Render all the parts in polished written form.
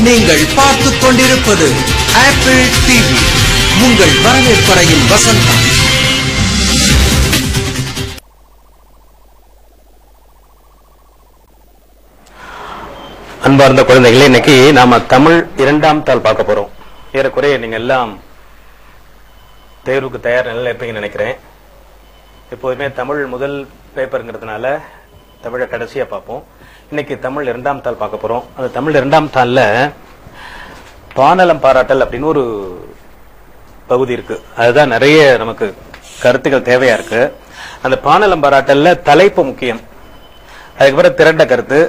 நீங்கள் பார்த்துக் கொண்டிருப்பது ஆப்பிள் டிவி, உங்கள் வரவேற்பறையின் வசந்தம். அன்பார்ந்த குழந்தைகளே, இன்னைக்கு நாம தமிழ் 2ஆம் தாள் பார்க்க போறோம். ஏறக்குறைய நீங்க எல்லாம் தேர்வுக்கு தயார் நிலையில் இருப்பீங்கன்னு நினைக்கிறேன். எப்போதுமே தமிழ் முதல் பேப்பருங்கிறதுனால தமிழை கடைசியா பார்ப்போம். இன்னைக்கு தமிழ் 2ஆம் தாள் பார்க்க போறோம். அந்த தமிழ் 2ஆம் தாள்ல பாநலம் பாராட்டல் அப்படின்னு ஒரு பகுதி இருக்கு. அதுதான் நிறைய நமக்கு கருத்துக்கள் தேவையா இருக்கு. அந்த பாநலம் பாராட்டல்ல தலைப்பு முக்கியம். அதுக்கப்புறம் திரண்ட கருத்து,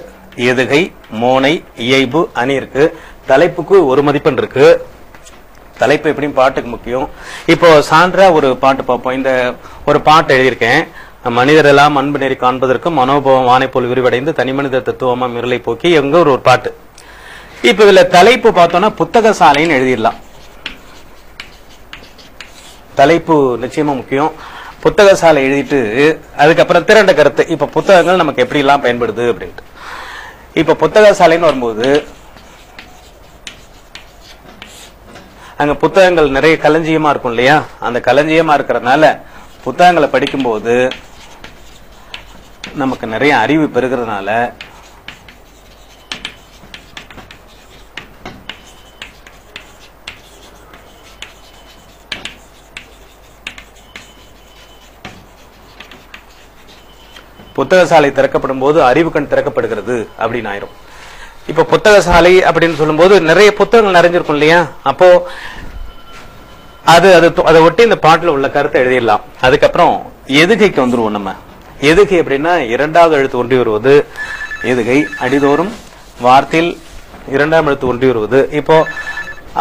எதுகை, மோனை, இயைபு, அணி இருக்கு. தலைப்புக்கு ஒரு மதிப்பெண் இருக்கு. தலைப்பு எப்படியும் பாட்டுக்கு முக்கியம். இப்போ சான்றா ஒரு பாட்டு பார்ப்போம். இந்த ஒரு பாட்டு எழுதியிருக்கேன். மனிதரெல்லாம் அன்பு நெறி காண்பதற்கும் மனோபாவம் வானை போல் விரிவடைந்து தனி மனித தத்துவமா மிரலை போக்கி எங்க ஒரு பாட்டு. இப்ப இதுல தலைப்பு பார்த்தோம்னா புத்தக சாலைன்னு எழுதிடலாம். தலைப்பு நிச்சயமா முக்கியம். புத்தக சாலை எழுதிட்டு அதுக்கப்புறம் திரண்ட கருத்து. இப்ப புத்தகங்கள் நமக்கு எப்படி எல்லாம் பயன்படுது அப்படின்ட்டு. இப்ப புத்தக சாலைன்னு வரும்போது அங்க புத்தகங்கள் நிறைய களஞ்சியமா இருக்கும் இல்லையா? அந்த களஞ்சியமா இருக்கிறதுனால புத்தகங்களை படிக்கும்போது நமக்கு நிறைய அறிவு பெறுகிறதுனால புத்தக சாலை திறக்கப்படும் போது அறிவு கண் திறக்கப்படுகிறது அப்படின்னு ஆயிரும். இப்ப புத்தக சாலை அப்படின்னு சொல்லும் போது நிறைய புத்தகங்கள் நிறைஞ்சிருக்கும் இல்லையா? அப்போ அதை ஒட்டி இந்த பாட்டுல உள்ள கருத்தை எழுதிடலாம். அதுக்கப்புறம் எதுகைக்கு வந்துருவோம். நம்ம எதுகை அப்படின்னா 2வது எழுத்து ஒன்றி வருவது எதுகை. அடிதோறும் வார்த்தையில் 2ஆம் எழுத்து ஒன்றி வருவது. இப்போ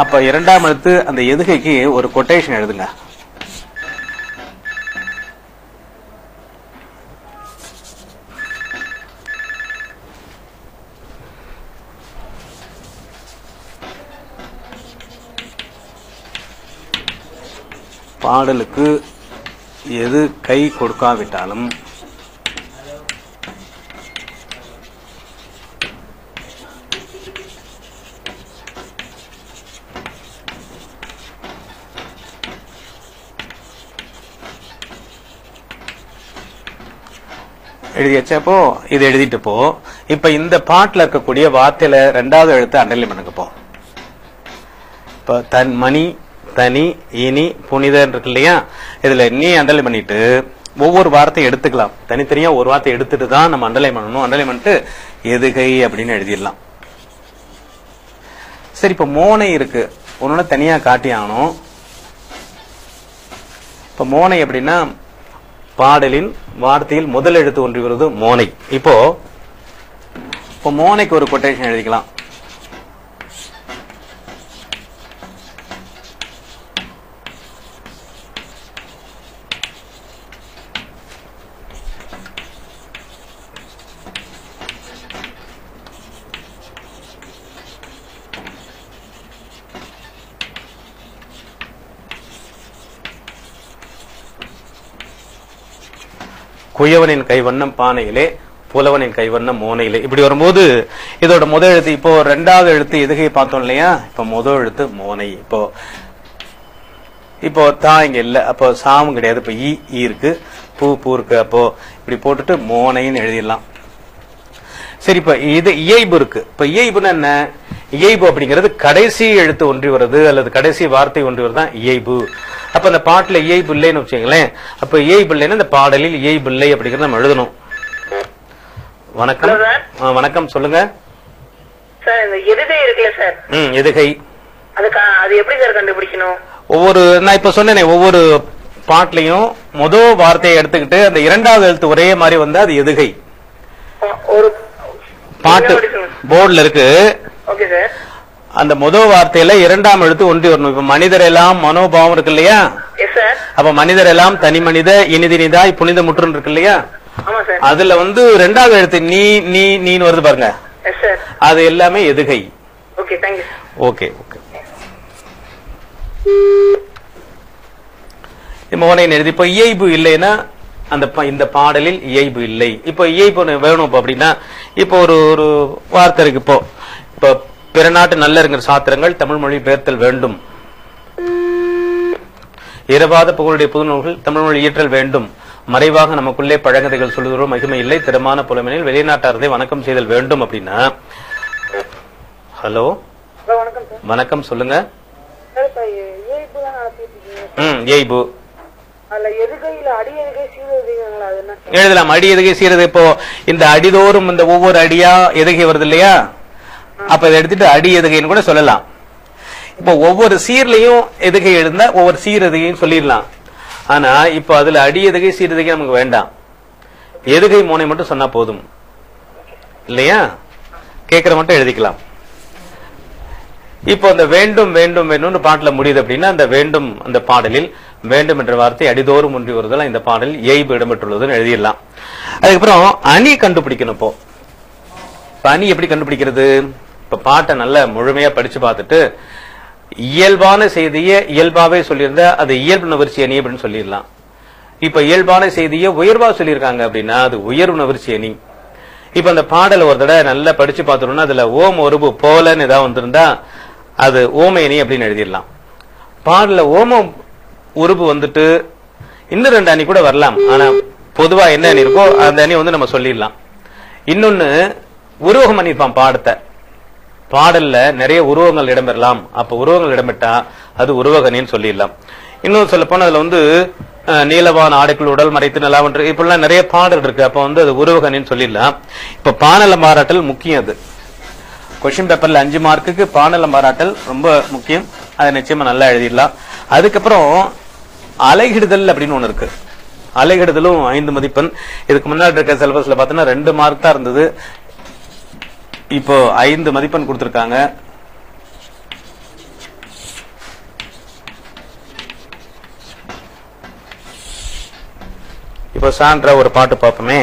அப்ப 2ஆம் எழுத்து அந்த எதுகைக்கு ஒரு கொட்டேஷன் எழுதுங்க. பாடலுக்கு எது கை கொடுக்காவிட்டாலும் எழுதியாச்சப்போ இது எழுதிட்டு போ. இப்ப இந்த பாட்டுல இருக்கக்கூடிய வார்த்தையில 2வது எழுத்து அண்டர்லைன் பண்ணுங்க. போ இப்ப தன் மணி, தனி, இனி, புனிதன் இருக்கு இல்லையா? இதுல நீ அண்டர்லைன் பண்ணிட்டு ஒவ்வொரு வார்த்தையை எடுத்துக்கலாம். தனித்தனியா ஒரு வார்த்தை எடுத்துட்டு தான் நம்ம அண்டர்லைன் பண்ணணும். அண்டர்லைன் பண்ணிட்டு எதுகை அப்படின்னு எழுதிடலாம். சரி, இப்ப மோனை இருக்கு. ஒன்னொன்னு தனியா காட்டி ஆகணும். இப்ப மோனை அப்படின்னா பாடலின் வார்த்தையில் முதல் எழுத்து ஒன்றி வருவது மோனை. இப்போ மோனைக்கு ஒரு கொட்டேஷன் எழுதிக்கலாம். குயவனின் கைவண்ணம் பானையிலே, புலவனின் கைவண்ணம் மோனையிலே. இப்படி வரும்போது இதோட முதல் எழுத்து, இப்போ 2வது எழுத்து எதுகை பார்த்தோம் இல்லையா? இப்ப முதல் எழுத்து மோனை. இப்போ தா இங்க இல்ல, அப்போ சாவும் கிடையாது. இப்ப ஈ இருக்கு, பூ இருக்கு. அப்போ இப்படி போட்டுட்டு மோனைன்னு எழுதிடலாம். சரி, இப்ப இது இயைபு இருக்கு. இப்ப இயைபுன்னு என்ன? இயைபு அப்படிங்கிறது கடைசி எழுத்து ஒன்றி வருது அல்லது கடைசி வார்த்தை ஒன்றி வருதான் இயைபு. அப்ப அந்த பாட்டுல இயைபு இல்லைன்னு வச்சுங்களேன். அப்ப இயைபு இல்லைன்னா இந்த பாடலில் இயைபு இல்லை அப்படிங்கறத நம்ம எழுதணும். வணக்கம். வணக்கம், சொல்லுங்க சார். இந்த எதுகை இருக்குல்ல சார்? எதுகை அது எப்படி சார் கண்டுபிடிக்கணும்? நான் இப்ப சொன்னேனே, ஒவ்வொரு பாட்டுலயும் முதல் வார்த்தையை எடுத்துக்கிட்டு அந்த 2வது எழுத்து ஒரே மாதிரி வந்தா அது எதுகை. ஒரு பாட்டு போர்டுல இருக்கு. Okay sir. அந்த முதல் வார்த்தையில 2ஆம் எழுத்து ஒன்றி வரணும். இப்ப மனிதர் எல்லாம் மனோபாவம் இருக்கு இல்லையா? அப்ப மனிதர் எல்லாம் தனி மனித, இனிதினிதாய், புனித முற்றுன்னு இருக்கு இல்லையா? அதுல 2வது எழுத்து நீ நீ நீன்னு வருது பாருங்க. அது எல்லாமே எதுகை. ஓகே. மோனை எழுதி. இப்ப இயைபு இல்லைன்னா இந்த பாடலில் இயைபு இல்லை. இப்ப இயைபு வேணும் அப்படின்னா இப்போ ஒரு வார்த்தை இருக்கு. இப்போ பிற நாட்டு நல்லறிஞர் சாத்திரங்கள் தமிழ் மொழி பெயர்த்தல் வேண்டும். இரவாத புகழுடைய புதுநூல்கள் தமிழ் மொழி இயற்றல் வேண்டும். மறைவாக நமக்குள்ளே பழங்கதைகள் சொல்லுகிறோம் மகிமை இல்லை திறமான புலமையில் வெளிநாட்டாரதை வணக்கம் செய்தல் வேண்டும் அப்படின்னா. ஹலோ வணக்கம் சொல்லுங்க. ஏய்பு எழுதலாம். அடி எதுகை சீரது. இப்போ இந்த அடிதோறும் இந்த ஒவ்வொரு அடியா எதுகை வருது இல்லையா, அப்ப இதை எடுத்துட்டு அடி எதுகைன்னு கூட சொல்லலாம். இப்போ ஒவ்வொரு சீர்லயும் எதுகை எழுந்தா ஒவ்வொரு சீர் எதுகையும் சொல்லிடலாம். ஆனா இப்ப அதுல அடி எதுகை சீர் எதுகை நமக்கு வேண்டாம், எதுகை மோனை மட்டும் சொன்னா போதும் இல்லையா, கேட்கற மட்டும் எழுதிக்கலாம். இப்போ அந்த வேண்டும் வேண்டும் வேண்டும்னு பாட்டுல முடியுது அப்படின்னா அந்த வேண்டும் அந்த பாடலில் வேண்டும் என்ற வார்த்தை அடிதோறும் ஒன்றி வருதல் இந்த பாடலில் ஏய்பு இடம்பெற்றுள்ளதுன்னு எழுதிடலாம். அதுக்கப்புறம் அணி கண்டுபிடிக்கணும். இப்போ அணி எப்படி கண்டுபிடிக்கிறது? இப்ப பாட்டை நல்லா முழுமையா படிச்சு பார்த்துட்டு இயல்பான செய்தியை இயல்பாவே சொல்லியிருந்தா அது இயல்பு நவிர்ச்சி அணி அப்படின்னு சொல்லிடலாம். இப்ப இயல்பான செய்தியை உயர்வா சொல்லியிருக்காங்க அப்படின்னா அது உயர்வு நவிர்ச்சி அணி. இப்ப அந்த பாடலை ஒரு தடவை நல்லா படிச்சு பார்த்தோம்னா அதுல ஓம் ஒருபு போலன்னு ஏதாவது வந்திருந்தா அது ஓமேனி அப்படின்னு எழுதிடலாம். பாடல ஓமம் உருபு வந்துட்டு இன்னும் 2 அணி கூட வரலாம். ஆனா பொதுவா என்ன அணி இருக்கோ அந்த அணி வந்து நம்ம சொல்லிடலாம். இன்னொன்னு உருவகம் பண்ணிருப்பான் பாடத்தை, பாடல்ல நிறைய உருவங்கள் இடம்பெறலாம். அப்ப உருவங்கள் இடம்பெற்றா அது உருவகனின்னு சொல்லிடலாம். இன்னும் சொல்ல போனா அதுல வந்து நீலவான் ஆடைக்குள் உடல் மறைத்து நல்லாவன்று இப்படிலாம் நிறைய பாடல் இருக்கு. அப்ப வந்து அது உருவகனின்னு சொல்லிடலாம். இப்ப பானல மாறாட்டல் முக்கியம். அது கொஸ்டின் பேப்பர்ல 5 மார்க்குக்கு பானல மாறாட்டல் ரொம்ப முக்கியம். அதை நிச்சயமா நல்லா எழுதிடலாம். அதுக்கப்புறம் அலைகிடுதல் அப்படின்னு ஒண்ணு இருக்கு. அலைகிடுதலும் 5 மதிப்பெண். இதுக்கு முன்னாடி இருக்க சிலபஸ்ல பாத்தீங்கன்னா 2 மார்க் தான் இருந்தது. இப்போ 5 மதிப்பெண் கொடுத்திருக்காங்க. இப்போ சான்ற ஒரு பாட்டு பார்ப்போமே.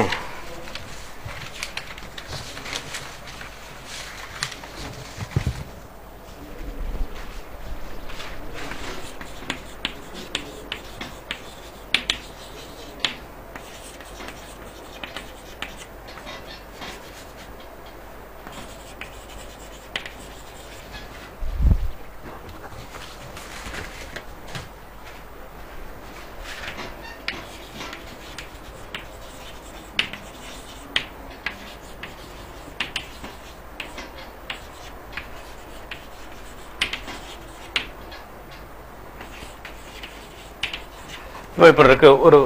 இப்ப இருக்கு ஒரு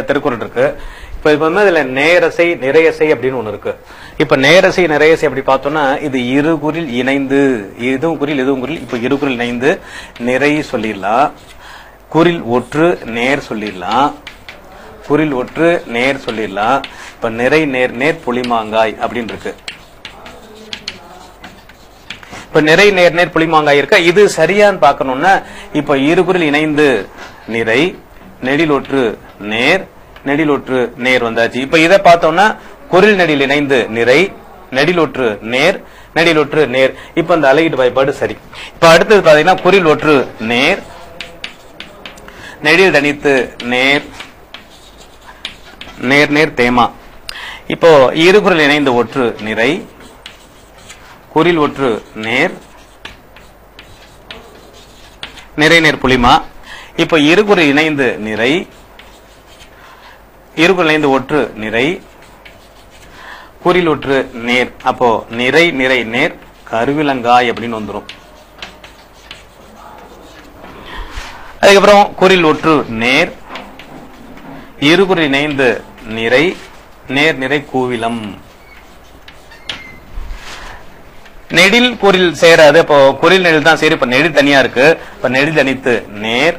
திருக்குறள் இருக்கு. இப்ப இது வந்து அதுல நேரசை நிறையசை அப்படின்னு ஒண்ணு இருக்கு. இப்ப நேரசை நிறையசை அப்படி பார்த்தோம்னா இது இருகுறில் இணைந்து, இதுவும் குறில் இதுவும் குறில். இப்ப இருகுறில் இணைந்து நிறை சொல்லிடலாம், குறில் ஒற்று நேர் சொல்லிடலாம், குறில் ஒற்று நேர் சொல்லிடலாம். இப்ப நிறை நேர் நேர் புளிமாங்காய் அப்படின்னு இருக்கு. இப்ப நிறை நேர் நேர் புளிமாங்காய் இருக்கா, இது சரியான்னு பாக்கணும்னா இப்ப இருகுறில் இணைந்து நிறை நெடிலொற்று நேர் நெடிலொற்று நேர் வந்தாச்சு. இப்ப இதை பார்த்தோம்னா குறில் நெடில் இணைந்து நிறை நெடிலொற்று நேர் நெடிலொற்று நேர். இப்ப அந்த அலையீடு வாய்ப்பாடு சரி. இப்ப அடுத்தது பாத்தீங்கன்னா குறில் ஒற்று நேர் நெடில் தனித்து நேர் நேர் நேர் தேமா. இப்போ இருகுறில் இணைந்து ஒற்று நிறை குறில் ஒற்று நேர் நிறை நேர் புளிமா. இப்ப இருகுறில் இணைந்து நிறை இருகுறில் இணைந்து ஒற்று நிறை குறில் ஒற்று நேர். அப்போ நிறை நிறை நேர் கருவிலங்காய் அப்படின்னு வந்துரும். அதுக்கப்புறம் குறில் ஒற்று நேர் இருகுறில் இணைந்து நிறை நேர் நிறை கூவிலம். நெடில் குறில் சேராது. இப்போ குறில் நெடில் தான் சரி. இப்ப நெடில் தனியா இருக்கு. இப்ப நெடில் தனித்து நேர்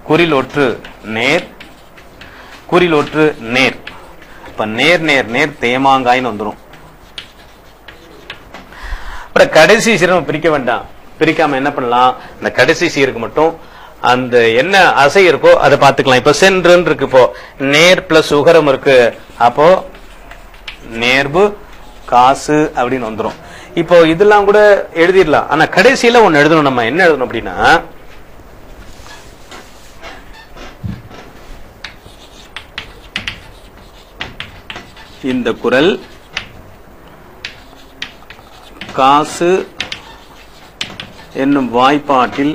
குறில் ஒற்று நேர் குறில் ஒற்று நேர். இப்ப நேர் நேர் நேர் தேமாங்காய்னு வந்துடும். அப்புறம் கடைசி சீரம் பிரிக்க வேண்டாம். பிரிக்காம என்ன பண்ணலாம், இந்த கடைசி சீருக்கு மட்டும் அந்த என்ன அசை இருக்கோ அதை பார்த்துக்கலாம். இப்ப சென்றுன்னு இருக்கு. இப்போ நேர் பிளஸ் உகரம் இருக்கு. அப்போ நேர்பு காசு அப்படின்னு வந்துடும். இப்போ இதெல்லாம் கூட எழுதிடலாம். ஆனா கடைசியில ஒன்னு எழுதணும். நம்ம என்ன எழுதணும் அப்படின்னா இந்த குறள் காசு என்னும் வாய்ப்பாட்டில்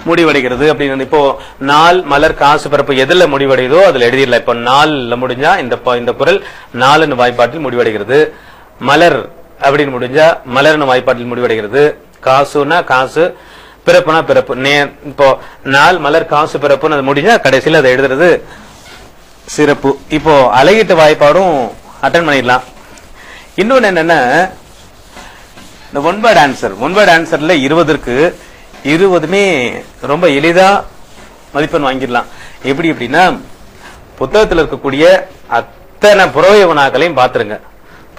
முடிவடைகிறது அப்படின்னு. இப்போ நாள் மலர் காசு பிறப்பு எதுல முடிவடைதோ அதுல எழுதிடலாம். இப்போ நாள்ல முடிஞ்சா இந்த குறள் நாலுன்னு வாய்ப்பாட்டில் முடிவடைகிறது. மலர் அப்படின்னு முடிஞ்சா மலர்னு வாய்ப்பாட்டில் முடிவடைகிறது. காசுனா காசு, பிறப்புனா பிறப்பு. இப்போ நாள் மலர் காசு பிறப்புன்னு அது முடிஞ்சா கடைசியில் அதை எழுதுறது சிறப்பு. இப்போ அழகிட்டு வாய்ப்பாடும் அட்டன் பண்ணிடலாம். இன்னொன்னு என்னன்னா, இந்த ஒன் வேர்ட் ஆன்சர்ல 20க்கு 20மே ரொம்ப எளிதா மதிப்பெண் வாங்கிடலாம். எப்படி அப்படின்னா, புத்தகத்தில் இருக்கக்கூடிய அத்தனை புறவை வினாக்களையும் பார்த்துருங்க.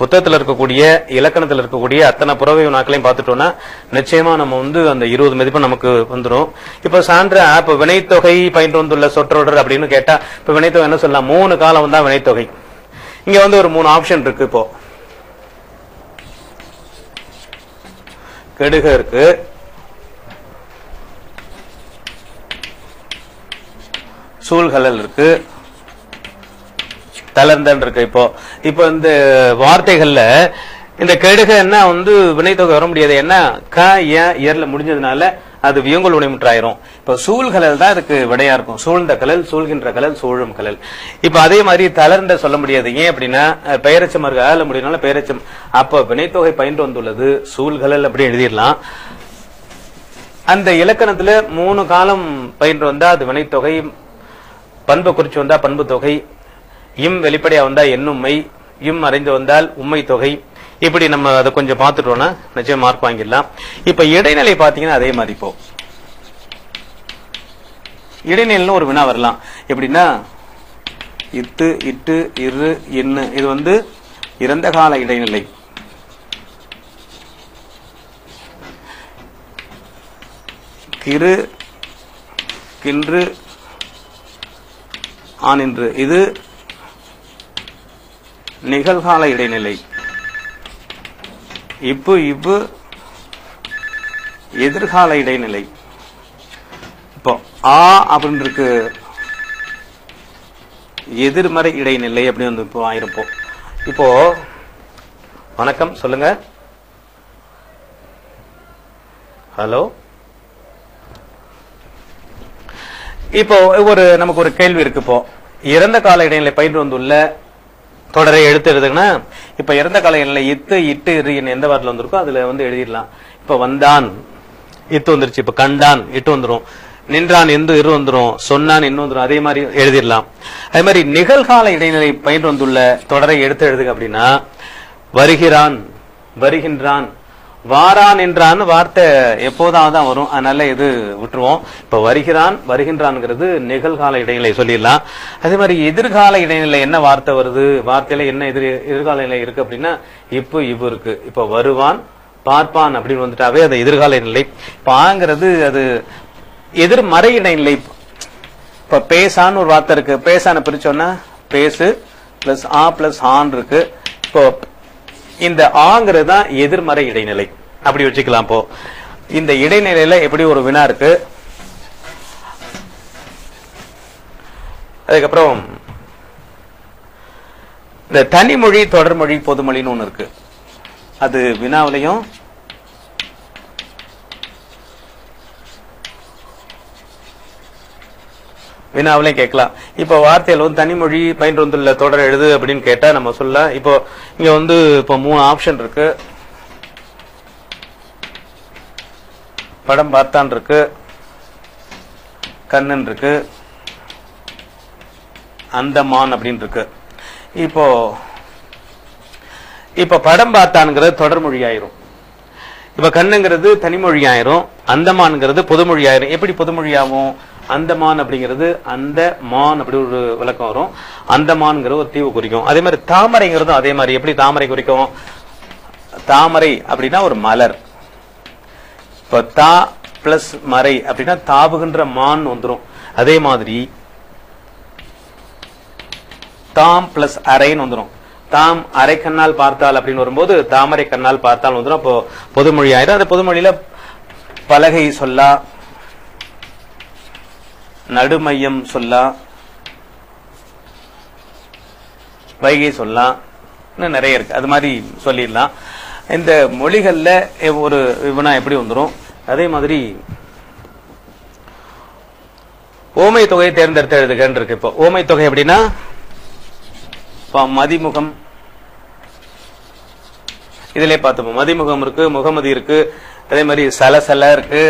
புத்தகத்தில் இருக்கக்கூடிய இலக்கணத்தில் இருக்கக்கூடிய அத்தனை புறவை வினாக்களையும் பார்த்துட்டோம்னா நிச்சயமா நம்ம அந்த 20 மதிப்பெண் நமக்கு வந்துடும். இப்ப சான்ற இப்ப வினைத்தொகை பயின்று வந்துள்ள சொற்றொடர் அப்படின்னு கேட்டா, இப்ப வினைத்தொகை என்ன சொல்லலாம்? 3 காலம் தான் வினைத்தொகை. இங்க ஒரு 3 ஆப்ஷன் இருக்கு. இப்போ கெடுக இருக்கு, சூழ்கலல் இருக்கு, தளர்ந்தன் இருக்கு. இப்போ இந்த வார்த்தைகள்ல இந்த கெடுக என்ன வினைத்தொகை வர முடியாது. என்ன இயர்ல முடிஞ்சதுனால அது வியங்கோல் உடைமுற்றாயிரும். இப்ப சூழ்கலல் தான் அதுக்கு விடையா இருக்கும். சூழ்ந்த கலல், சூழ்கின்ற கலல், சூழும் கலல். இப்ப அதே மாதிரி தளர்ந்த சொல்ல முடியாது. ஏன் அப்படின்னா பெயரச்சம் இருக்கு, முடியனால பெயரச்சம். அப்ப வினைத்தொகை பயின்று வந்துள்ளது சூழ்கலல் அப்படி எழுதிடலாம். அந்த இலக்கணத்துல 3 காலம் பயின்று வந்தா அது வினைத்தொகை, பண்பு குறிச்சு வந்தா பண்பு தொகை, இம் வெளிப்படையா வந்தா எண்ணும்மை, இம் அறைந்து வந்தால் உண்மை தொகை. இப்படி நம்ம அதை கொஞ்சம் பார்த்துட்டோம்னா நிச்சயம் மார்க் வாங்கிடலாம். இப்ப இடைநிலை பாத்தீங்கன்னா அதே மாதிரி இப்போ இடைநிலைன்னு ஒரு வினா வரலாம். எப்படின்னா இத்து, இட்டு, இரு, எண்ணு. இது இறந்த கால இடைநிலை. கிரு, கின்று, ஆனின்று. இது நிகழ்கால இடைநிலை. இவ்வு எதிர்கால இடைநிலை. இப்போ ஆ அப்படின்னு இருக்கு, எதிர்மறை இடைநிலை அப்படி இப்போ ஆயிருப்போம். இப்போ வணக்கம் சொல்லுங்க. ஹலோ. இப்போ நமக்கு ஒரு கேள்வி இருக்கு. இப்போ இறந்த கால இடைநிலை பயின்று வந்துள்ள தொடரை எடுத்து எழுதுங்கன்னா, இப்ப இறந்த கால இடைநிலை இத்து, இட்டு, இரு எந்த வார்த்தையில வந்திருக்கோ அதுல எழுதிடலாம். இப்ப வந்தான் இத்து வந்துருச்சு, இப்ப கண்டான் இட்டு வந்துரும், நின்றான் எந்த இரு வந்துரும், சொன்னான் என்ன வந்துரும், அதே மாதிரி எழுதிடலாம். அதே மாதிரி நிகழ்கால இடைநிலை பயின்று வந்துள்ள தொடரை எடுத்து எழுதுங்க அப்படின்னா, வருகிறான், வருகின்றான், வாரான் என்றான் வார்த்தை எப்போதாவது தான் வரும். அதனால இது விட்டுருவோம். இப்ப வருகிறான், வருகின்றான்ங்கிறது நிகழ்கால இடைநிலை சொல்லிடலாம். அதே மாதிரி எதிர்கால இடைநிலை என்ன வார்த்தை வருது, வார்த்தையில என்ன எதிர்கால நிலை இருக்கு அப்படின்னா இவ்வு இருக்கு. இப்ப வருவான், பார்ப்பான் அப்படின்னு வந்துட்டாவே அது எதிர்கால நிலை. பாங்கிறது அது எதிர்மறை இடைநிலை. இப்ப பேசான்னு ஒரு வார்த்தை இருக்கு, பேசான பிரிச்சோன்னா பேசு பிளஸ் ஆ பிளஸ் ஆன் இருக்கு. இப்போ இந்த ஆங்கிறது தான் எதிர்மறை இடைநிலை அப்படி வச்சுக்கலாம். இப்போ இந்த இடைநிலையில எப்படி ஒரு வினா இருக்கு. அதுக்கப்புறம் இந்த தனிமொழி, தொடர்மொழி, பொதுமொழின்னு ஒண்ணு இருக்கு. அது வினாவிலையும் வினாவிலையும் கேட்கலாம். இப்ப வார்த்தையில் தனிமொழி பயின்று வந்துள்ள தொடர் எழுது அப்படின்னு கேட்டா நம்ம சொல்ல. இப்போ இங்க இப்போ 3 ஆப்ஷன் இருக்கு. படம் பார்த்தான் இருக்கு, கண்ணன் இருக்கு, அந்தமான் அப்படின்னு இருக்கு. இப்போ படம் பார்த்தான்ங்கிறது தொடர்மொழி ஆயிரும். இப்ப கண்ணுங்கிறது தனிமொழி ஆயிரும், அந்தமான்ங்கிறது பொதுமொழி ஆயிரும். எப்படி பொதுமொழி ஆகும்? அந்தமான் அப்படிங்கிறது அந்த மான் அப்படி ஒரு விளக்கம் வரும். அந்தமான்ங்கிற ஒரு தீவு குறிக்கும். அதே மாதிரி தாமரைங்கிறதும் அதே மாதிரி. எப்படி தாமரை குறிக்கும்? தாமரை அப்படின்னா ஒரு மலர். இப்ப தா பிளஸ் மறை அப்படின்னா தாவுகின்ற மான் வந்துடும். அதே மாதிரி தாம் பிளஸ் அரைன்னு வந்துடும். தாம் அரை கண்ணால் பார்த்தால் அப்படின்னு வரும்போது தாமரை கண்ணால் பார்த்தால் வந்துடும். அப்போ பொதுமொழி ஆயிரும். அந்த பொதுமொழியில பலகை சொல்லா, நடுமையம் சொல்லா, வைகை சொல்லா, இன்னும் நிறைய இருக்கு. அது மாதிரி சொல்லிடலாம். இந்த மொழிகள்ல ஒரு வினா எப்படி வந்துடும். அதே மாதிரி ஓமை தொகையை தேர்ந்தெடுத்து எழுதுகன்னு இருக்கு. இப்போ ஓமை தொகை எப்படின்னா மதிமுகம், இதுல பார்த்துப்போம். மதிமுகம் இருக்கு, முகமதி இருக்கு, அதே மாதிரி சலசல இருக்கு,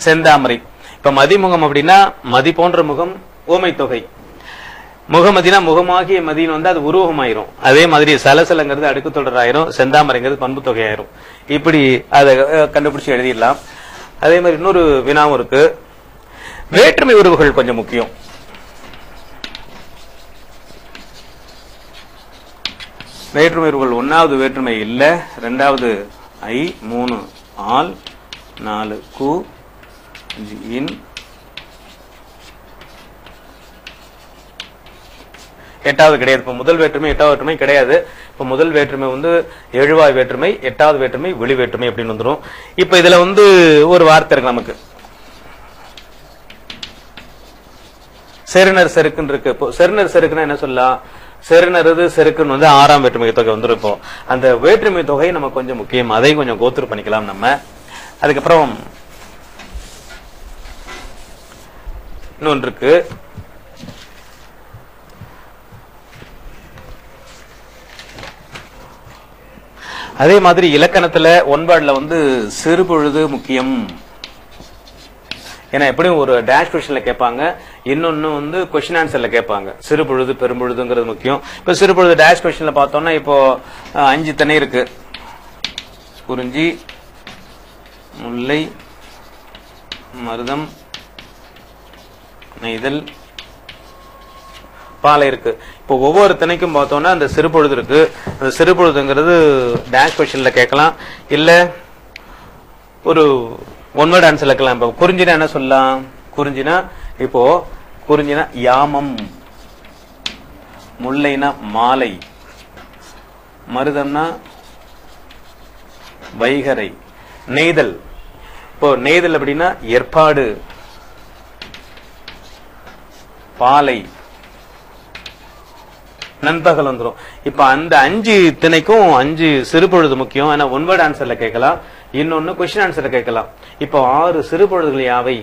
செந்தாமரை. இப்ப மதிமுகம் அப்படின்னா மதி போன்ற முகம் ஓமை தொகை. முகமதினா முகமாகிய மதின்னு வந்து அது உருவமாயிரும். அதே மாதிரி சலசலங்கிறது அடுக்கு தொடர் ஆயிரும், செந்தாமரைங்கிறது பண்பு தொகை ஆயிரும். இப்படி அதை கண்டுபிடிச்சு எழுதிடலாம். அதே மாதிரி இன்னொரு வினாவும் இருக்கு. வேற்றுமை உறவுகள் கொஞ்சம் முக்கியம். வேற்றுமை உறவுகள் 1வது வேற்றுமை இல்ல, 2வது ஐ, 3 ஆல், 4 கு, 5 இன், 8வது கிடையாது. இப்ப முதல் வேற்றுமை 8வது வேற்றுமை கிடையாது. இப்ப முதல் வேற்றுமை வந்து எழுவாய் வேற்றுமை, 8வது வேற்றுமை வெளி வேற்றுமை அப்படின்னு வந்துடும். இப்ப இதுல வந்து ஒரு வார்த்தை இருக்கு நமக்கு, செருணர் செருக்குன்னு இருக்கு. இப்போ செருணர் செருக்குன்னா என்ன சொல்லலாம், செருணரது செருக்குன்னு வந்து 6ஆம் வேற்றுமை தொகை வந்துடும். இப்போ அந்த வேற்றுமை தொகை நமக்கு கொஞ்சம் முக்கியம், அதையும் கொஞ்சம் கோத்துரு பண்ணிக்கலாம் நம்ம. அதுக்கப்புறம் இன்னொன்று இருக்கு, அதே மாதிரி இலக்கணத்துல ஒன்பாடுல வந்து சிறுபொழுது முக்கியம். ஏன்னா எப்படியும் ஒரு டேஷ் கொஸ்டின்ல கேட்பாங்க, இன்னொன்னு வந்து கொஸ்டின் ஆன்சர்ல கேட்பாங்க. சிறுபொழுது பெரும்பொழுதுங்கிறது முக்கியம். இப்ப சிறுபொழுது டேஷ் கொஸ்டின்ல பார்த்தோம்னா இப்போ 5 திணை இருக்கு. குறிஞ்சி, முல்லை, மருதம், நெய்தல், பாலை இருக்கு. இப்போ ஒவ்வொரு திணைக்கும் பார்த்தோம்னா அந்த சிறுபொழுது இருக்கு. அந்த சிறுபொழுதுங்கிறது டேஷ் கொஸ்டின்ல கேட்கலாம், இல்ல ஒரு ஒன் வேர்ட் ஆன்சர் கேட்கலாம். இப்போ குறிஞ்சினா என்ன சொல்லலாம், குறிஞ்சினா இப்போ குறிஞ்சினா யாமம், முல்லைனா மாலை, மருதம்னா வைகரை, நெய்தல். இப்போ நெய்தல் அப்படின்னா ஏற்பாடு, பாலை, நண்பகல் வந்துடும். இப்ப அந்த 5 திணைக்கும் 5 சிறுபொழுது முக்கியம். ஏன்னா ஒன் வேர்ட் ஆன்சர்ல கேட்கலாம், இன்னொன்னு கொஸ்டின் ஆன்சர்ல கேட்கலாம். இப்போ 6 சிறுபொழுதுகள் யாவை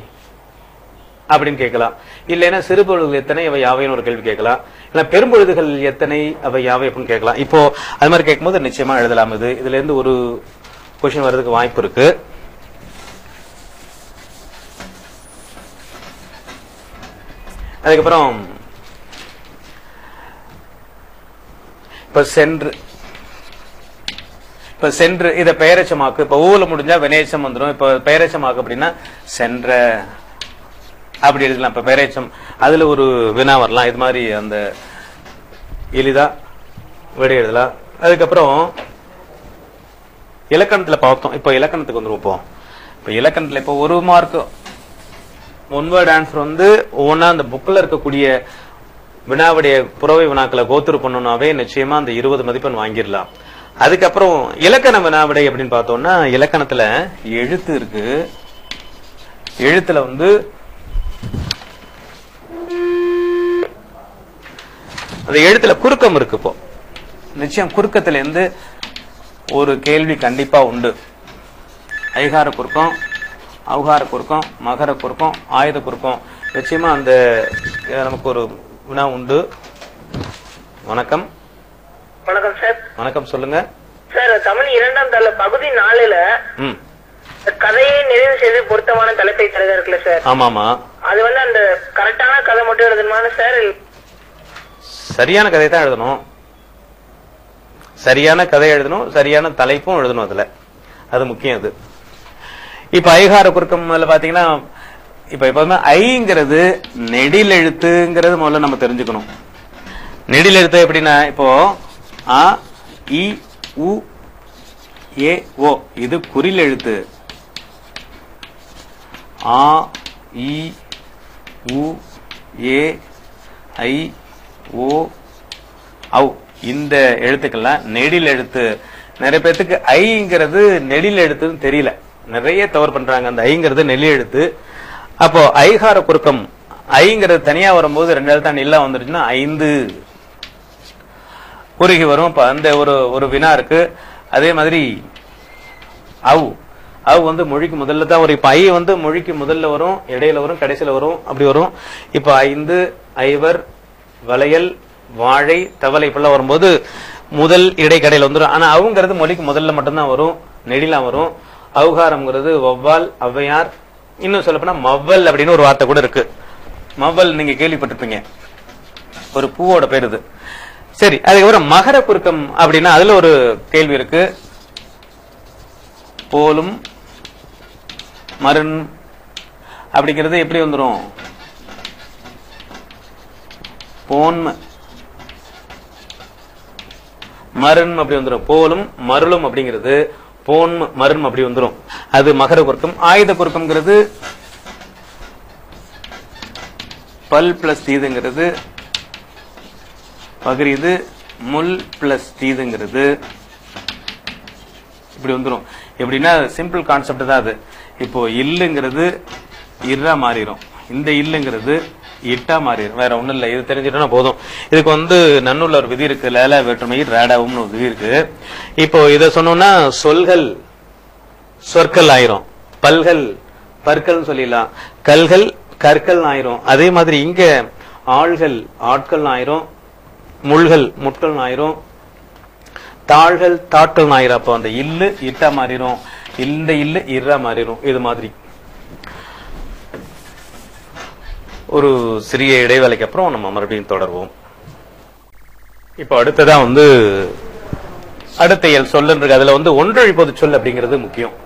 அப்படின்னு கேட்கலாம். இல்லைன்னா சிறுபொழுதுகள் எத்தனை அவை யாவைன்னு ஒரு கேள்வி கேட்கலாம். இல்ல பெரும்பொழுதுகள் எத்தனை அவை யாவை அப்படின்னு கேட்கலாம். இப்போ அது மாதிரி கேட்கும்போது நிச்சயமா எழுதலாம். இதுல இருந்து ஒரு கொஸ்டின் வர்றதுக்கு வாய்ப்பு இருக்கு. அதுக்கப்புறம் இப்ப சென்று இத பெயரெச்சமாக்கு. இப்ப ஊல முடிஞ்சா வினையச்சம் வந்துடும். இப்ப பெயரெச்சமாக்கு அப்படின்னா சென்ற அப்படி எழுதலாம். இப்ப பெயரெச்சம் அதுல ஒரு வினா வரலாம். இது மாதிரி அந்த எளிதா விடை எழுதலாம். அதுக்கப்புறம் இலக்கணத்துல பார்த்தோம். இப்ப இலக்கணத்துக்கு வந்துருவோம். இப்ப இலக்கணத்துல இப்ப 1 மார்க் ஒன் வேர்ட் ஆன்சர் வந்து ஒவ்வொன்னா அந்த புக்ல இருக்கக்கூடிய வினாவுடைய புறவை வினாக்களை கோத்துரு பண்ணணும்னாவே நிச்சயமா அந்த 20 மதிப்பெண் வாங்கிடலாம். அதுக்கப்புறம் இலக்கண வினாவிடை அப்படின்னு பார்த்தோம்னா இலக்கணத்துல எழுத்து இருக்கு. எழுத்துல வந்து அந்த எழுத்துல குறுக்கம் இருக்கு. இப்போ நிச்சயம் குறுக்கத்துல இருந்து ஒரு கேள்வி கண்டிப்பா உண்டு. ஐகார குறுக்கம், அவுகார குறுக்கம், மகர குறுக்கம், ஆயுத குறுக்கம். நிச்சயமா அந்த நமக்கு ஒரு வினா உண்டு. வணக்கம். வணக்கம் சார். வணக்கம், சொல்லுங்க சார். தமிழ் 2ஆம் தாள் பகுதி 4ல கதையை நிறைவு செய்து பொருத்தமான தலைப்பை தருக இருக்குல்ல சார். ஆமாமா, அது வந்து அந்த கரெக்டான கதை மட்டும் எழுதணுமா சார்? சரியான கதை தான் எழுதணும். சரியான கதை எழுதணும், சரியான தலைப்பும் எழுதணும். அதுல அது முக்கியம். அது இப்ப ஐகார குறுக்கம் பாத்தீங்கன்னா இப்ப எப்பவுமே ஐங்கிறது நெடில் எழுத்துங்கிறது முதல்ல நம்ம தெரிஞ்சுக்கணும். நெடில் எழுத்து எப்படின்னா இப்போ அ இ உ ஏ ஓ இது குறில் எழுத்து. ஆ இ உ ஏ ஐ ஓ ஔ இந்த எழுத்துக்கள்லாம் நெடில் எழுத்து. நிறைய பேத்துக்கு ஐங்கிறது நெடில் எழுத்துன்னு தெரியல, நிறைய தவறு பண்றாங்க. அந்த ஐங்கிறது நெடில் எழுத்து. அப்போ ஐகார குறுக்கம் ஐங்கிறது தனியா வரும்போது 2 எழுத்தா நில்லா வந்துருச்சுன்னா 5 குறுகி வரும். இப்ப அந்த ஒரு வினா இருக்கு. அதே மாதிரி அவ் வந்து மொழிக்கு முதல்ல தான் வரும். இப்ப ஐ வந்து மொழிக்கு முதல்ல வரும், இடையில வரும், கடைசியில வரும், அப்படி வரும். இப்ப 5, ஐவர், வளையல், வாழை, தவளை இப்பெல்லாம் வரும்போது முதல் இடைக்கடையில வந்துடும். ஆனா அவங்கிறது மொழிக்கு முதல்ல மட்டும்தான் வரும், நெடிலாம் வரும். அவுகாரம்ங்கிறது வௌவால், ஔவையார், இன்னும் சொல்ல போனா மவ்வல் அப்படின்னு ஒரு வார்த்தை கூட இருக்கு. மவ்வல் நீங்க கேள்விப்பட்டிருப்பீங்க, ஒரு பூவோட பேர் இது. சரி, அதுக்கப்புறம் மகர குறுக்கம் அப்படின்னா அதுல ஒரு கேள்வி இருக்கு. போலும் மருண் அப்படிங்கிறது எப்படி வந்துரும்? போன் மருண் அப்படி வந்துடும். போலும் மருளும் அப்படிங்கிறது போன் மருண் அப்படி வந்துடும். அது மகர குறுக்கம். ஆயுத குறுக்கம்ங்கிறது பல் பிளஸ் தீதுங்கிறது பகிரிது, முல் பிளஸ் தீதுங்கிறது இப்படி வந்துடும். எப்படின்னா சிம்பிள் கான்செப்ட் தான் அது. இப்போ இல்லுங்கிறது இர்ரா மாறிடும், இந்த இல்லுங்கிறது இட்டா மாறிடும், வேற ஒண்ணும் இல்லை. இது தெரிஞ்சுட்டா போதும். இதுக்கு வந்து நன்னூல்ல ஒரு விதி இருக்கு, லேல வேற்றுமை ரேடாவும் ஒரு விதி இருக்கு. இப்போ இத சொன்னோம்னா சொல்கள் சொற்கள் ஆயிரும், பல்கள் பற்கள் சொல்லிடலாம், கல்கள் கற்கள் ஆயிரும். அதே மாதிரி இங்க ஆள்கள் ஆட்கள் ஆயிரும், முள்கள் முட்கள் ஆயிரும், தாள்கள் தாட்கள் ஆயிரும். அப்போ அந்த இல்லு இட்டா மாறிடும், இந்த இல்லு இர்ரா மாறிடும். இது மாதிரி ஒரு சிறிய இடைவேளைக்கு அப்புறம் நம்ம மறுபடியும் தொடர்வோம். இப்போ அடுத்ததா வந்து அடுத்த இயல் சொல்லுன்றது. அதுல வந்து ஒன்றழி பொது சொல் அப்படிங்கிறது முக்கியம்.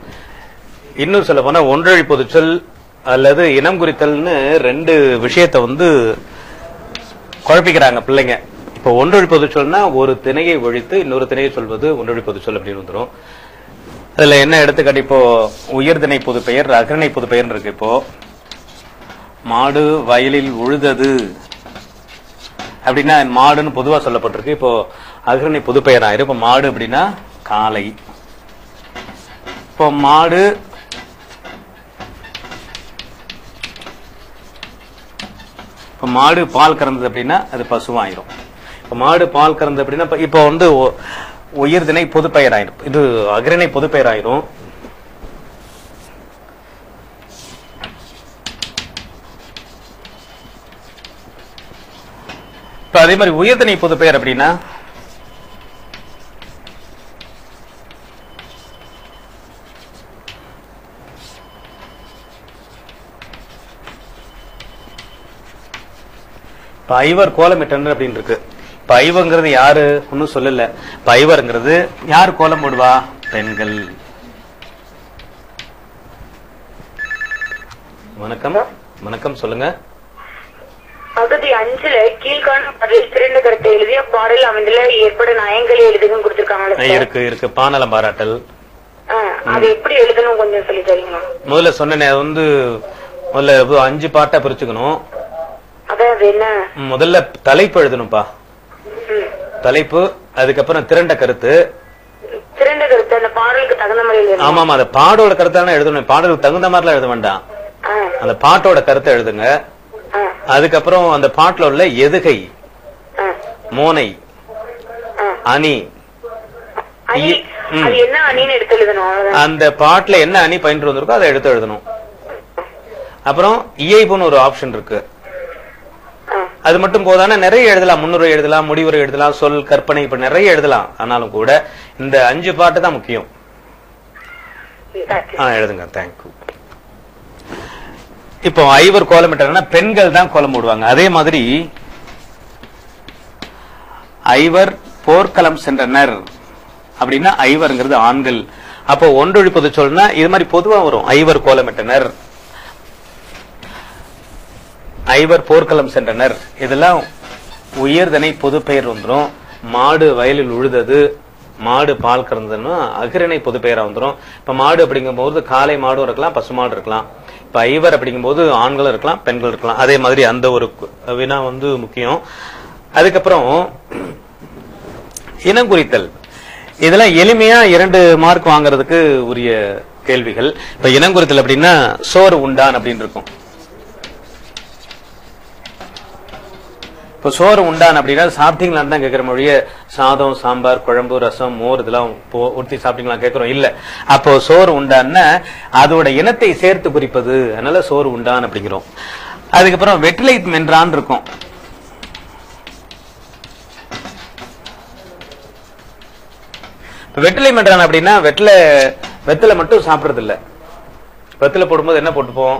இன்னும் சொல்ல போனா ஒன்றழி பொது சொல் அல்லது இனம் குறித்தல்னு 2 விஷயத்தை வந்து குழப்பிக்கிறாங்க பிள்ளைங்க. இப்ப ஒன்றொழி பொது சொல்னா ஒரு திணையை ஒழித்து இன்னொரு திணையை சொல்வது ஒன்றொழி பொது சொல் அப்படின்னு வந்துடும். அதுல என்ன எடுத்துக்காட்டு, இப்போ உயர்திணை பொது பெயர், அகரணை பொது பெயர் இருக்கு. இப்போ மாடு வயலில் உழுதது அப்படின்னா மாடுன்னு பொதுவா சொல்லப்பட்டிருக்கு. இப்போ அகரணை பொது பெயர் ஆயிரும். இப்ப மாடு அப்படின்னா காளை. இப்போ மாடு இப்ப மாடு பால் கறந்தது அப்படின்னா அது பசுவாயிரும். இப்ப மாடு பால் கறந்தது அப்படின்னா இப்ப வந்து உயர்திணை பொது பெயர் ஆயிரும், இது அகரணை பொது பெயர் ஆயிரும். இப்ப அதே மாதிரி உயர்திணை பொது பெயர் அப்படின்னா இப்ப ஐவர் கோலமிட்டனர் அப்படின்னு இருக்கு. இப்ப ஐவங்கிறது யாரு ஒன்னும் சொல்லல. இப்ப ஐவர்ங்கிறது யாரு கோலம் போடுவா? பெண்கள். வணக்கம். வணக்கம், சொல்லுங்க. பகுதி 5ல கீழ்காணும் பாடலில் சிறந்த கருத்தை எழுதிய பாடல் அமைந்துள்ள ஏற்பட நயங்களை எழுதுன்னு கொடுத்திருக்காங்க. இருக்கு பானலம் பாராட்டல். அது எப்படி எழுதணும் கொஞ்சம் சொல்லி தரீங்களா? முதல்ல சொன்னேன், அது வந்து முதல்ல 5 பாட்டா பிரிச்சுக்கணும். முதல்ல தலைப்பு எழுதணும்பா, தலைப்பு. அதுக்கப்புறம் திரண்ட கருத்து. திரண்ட கருத்து அந்த பாடலுக்கு தகுந்த மாதிரி. ஆமா, அந்த பாடோட கருத்தான எழுதணும். பாடலுக்கு தகுந்த மாதிரிலாம் எழுத வேண்டாம், அந்த பாட்டோட கருத்தை எழுதுங்க. அதுக்கப்புறம் அந்த பாட்டுல உள்ள எதுகை, மோனை, அணி, அந்த பாட்டுல என்ன அணி பயின்று வந்திருக்கோ அதை எடுத்து எழுதணும். அப்புறம் இயைபுன்னு ஒரு ஆப்ஷன் இருக்கு, அது மட்டும் போதான நிறைய எழுதலாம். முன்னுரை எழுதலாம், முடிவுரை எழுதலாம், சொல் கற்பனை, இப்ப நிறைய எழுதலாம். ஆனாலும் கூட இந்த 5 பாட்டு தான் முக்கியம். எழுதுங்க. தேங்க்யூ. இப்போ ஐவர் கோலமிட்டர்னா பெண்கள் தான் கோலம் போடுவாங்க. அதே மாதிரி ஐவர் போர்க்களம் சென்றனர் அப்படின்னா ஐவர்ங்கிறது ஆண்கள். அப்போ ஒன்றொழி பொது சொல்னா இது மாதிரி பொதுவா வரும். ஐவர் கோலமிட்டனர், ஐவர் போர்க்களம் சென்றனர், இதெல்லாம் உயர்தனை பொது பெயர் வந்துடும். மாடு வயலில் உழுதது, மாடு பால் கறந்ததுன்னா அகிரணை பொது பெயரா வந்துடும். இப்ப மாடு அப்படிங்கும் போது காளை மாடும் இருக்கலாம், பசு மாடு இருக்கலாம். இப்ப ஐவர் அப்படிங்கும் போது ஆண்களும் இருக்கலாம், பெண்கள் இருக்கலாம். அதே மாதிரி அந்த ஒரு வினா வந்து முக்கியம். அதுக்கப்புறம் இனம் குறித்தல், இதெல்லாம் எளிமையா 2 மார்க் வாங்குறதுக்கு உரிய கேள்விகள். இப்ப இனம் குறித்தல் அப்படின்னா சோறு உண்டான் அப்படின்னு இருக்கும். இப்போ சோறு உண்டான் அப்படின்னா சாப்பிட்டீங்களான்னு தான் கேட்கிற மொழிய சாதம் சாம்பார் குழம்பு ரசம் மோர் இதெல்லாம் ஊற்றி சாப்பிட்டீங்களா கேட்கிறோம் இல்ல. அப்போ சோறு உண்டான்னா அதோட இனத்தை சேர்த்து குறிப்பது, அதனால சோறு உண்டான் அப்படிங்கிறோம். அதுக்கப்புறம் வெற்றிலை மென்றான் இருக்கும். வெற்றிலை மென்றான் அப்படின்னா வெற்றிலை மட்டும் சாப்பிடுறது இல்ல. வெற்றிலை போடும்போது என்ன போட்டுப்போம்,